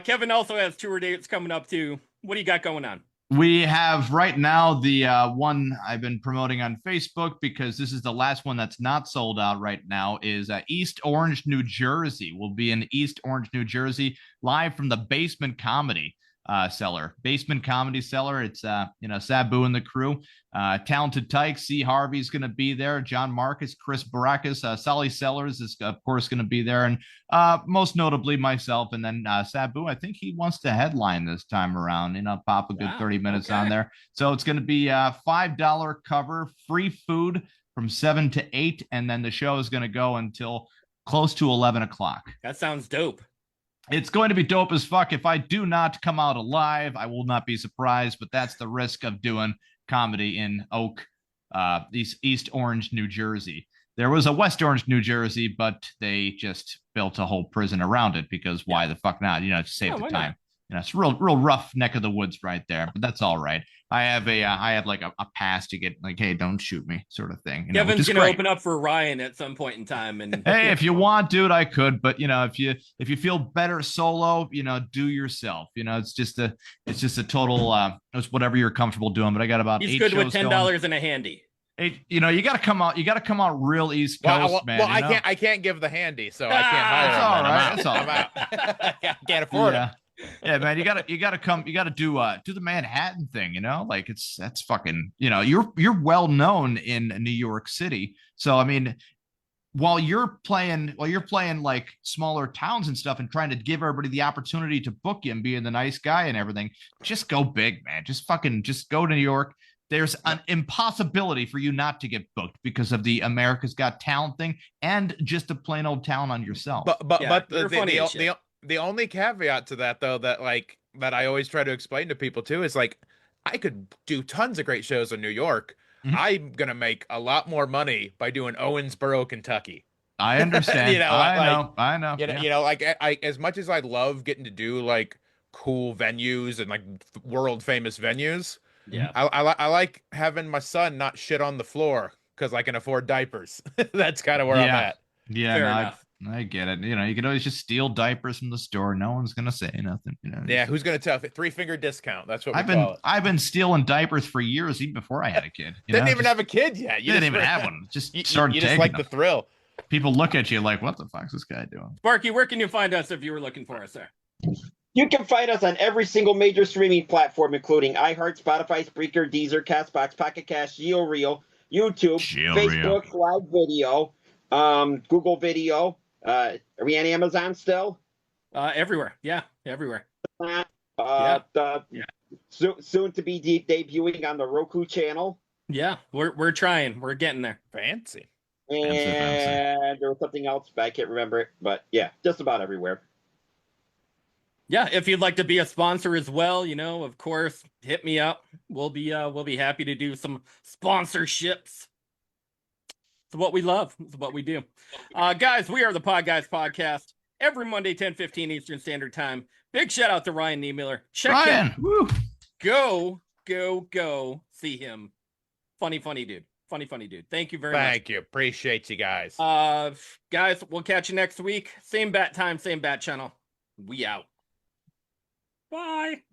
Kevin also has tour dates coming up too. What do you got going on? We have right now the one I've been promoting on Facebook because this is the last one that's not sold out right now is East Orange, New Jersey. We'll be in East Orange, New Jersey, live from the Basement Comedy Cellar. Basement Comedy Cellar. It's Sabu and the crew. Talented Tyke, C. Harvey's going to be there. John Marcus, Chris Baracus, Sally Sellers is of course going to be there, and most notably myself. And then Sabu, I think he wants to headline this time around. Pop a good 30 minutes on there. So it's going to be $5 cover, free food from 7 to 8, and then the show is going to go until close to 11 o'clock. That sounds dope. It's going to be dope as fuck. If I do not come out alive, I will not be surprised, but that's the risk of doing comedy in East Orange, New Jersey. There was a West Orange, New Jersey, but they just built a whole prison around it because why the fuck not? To save the time. It's real rough neck of the woods right there, but that's all right. I have like a pass to get like, hey, don't shoot me, sort of thing. Kevin's gonna open up for Ryan at some point in time, and hey, if you want, dude, I could, but if you feel better solo, do yourself. It's just a total it's whatever you're comfortable doing. But I got about he's 8 good shows with $10 and a handy. You got to come out. You got to come out real East Coast, man. Well, I can't give the handy, so I can't hire. That's all right. I'm out. Can't afford it. Yeah, man, you gotta come. You gotta do the Manhattan thing. Like that's fucking. You're well known in New York City. So I mean, while you're playing like smaller towns and stuff, and trying to give everybody the opportunity to book you and being the nice guy and everything, just go big, man. Just go to New York. There's an impossibility for you not to get booked because of the America's Got Talent thing and just a plain old talent on yourself. But you're funny as shit. the only caveat to that though that I always try to explain to people too is like I could do tons of great shows in New York. Mhm. I'm gonna make a lot more money by doing Owensboro, Kentucky. I understand. I know. I as much as I love getting to do like cool venues and like world famous venues. Yeah, I like having my son not shit on the floor because I can afford diapers. That's kind of where I'm at. Yeah, fair enough. I get it. You know, you can always just steal diapers from the store. No one's gonna say nothing. You know. Yeah, who's gonna tell? 3-finger discount. That's what I've been stealing diapers for years, even before I had a kid. Didn't even have a kid yet. You didn't even have one. Just started. You just like the thrill. People look at you like, what the fuck's this guy doing? Sparky, where can you find us if you were looking for us, sir? You can find us on every single major streaming platform, including iHeart, Spotify, Spreaker, Deezer, CastBox, Pocket Cast, GeoReel, YouTube, Facebook Live Video, Google Video. Are we on Amazon still? Everywhere. Yeah, everywhere. Soon to be debuting on the Roku channel. Yeah, we're trying. We're getting there. Fancy. And there was something else, but I can't remember it. But yeah, just about everywhere. Yeah, if you'd like to be a sponsor as well, you know, of course, hit me up. We'll be happy to do some sponsorships. It's what we love. It's what we do. Guys, we are the Podguyz Podcast every Monday, 10:15 Eastern Standard Time. Big shout out to Ryan Niemiller. Check him. Woo. Go see him. Funny dude. Funny dude. Thank you very much. Thank you. Appreciate you guys. Guys, we'll catch you next week. Same bat time, same bat channel. We out. Bye.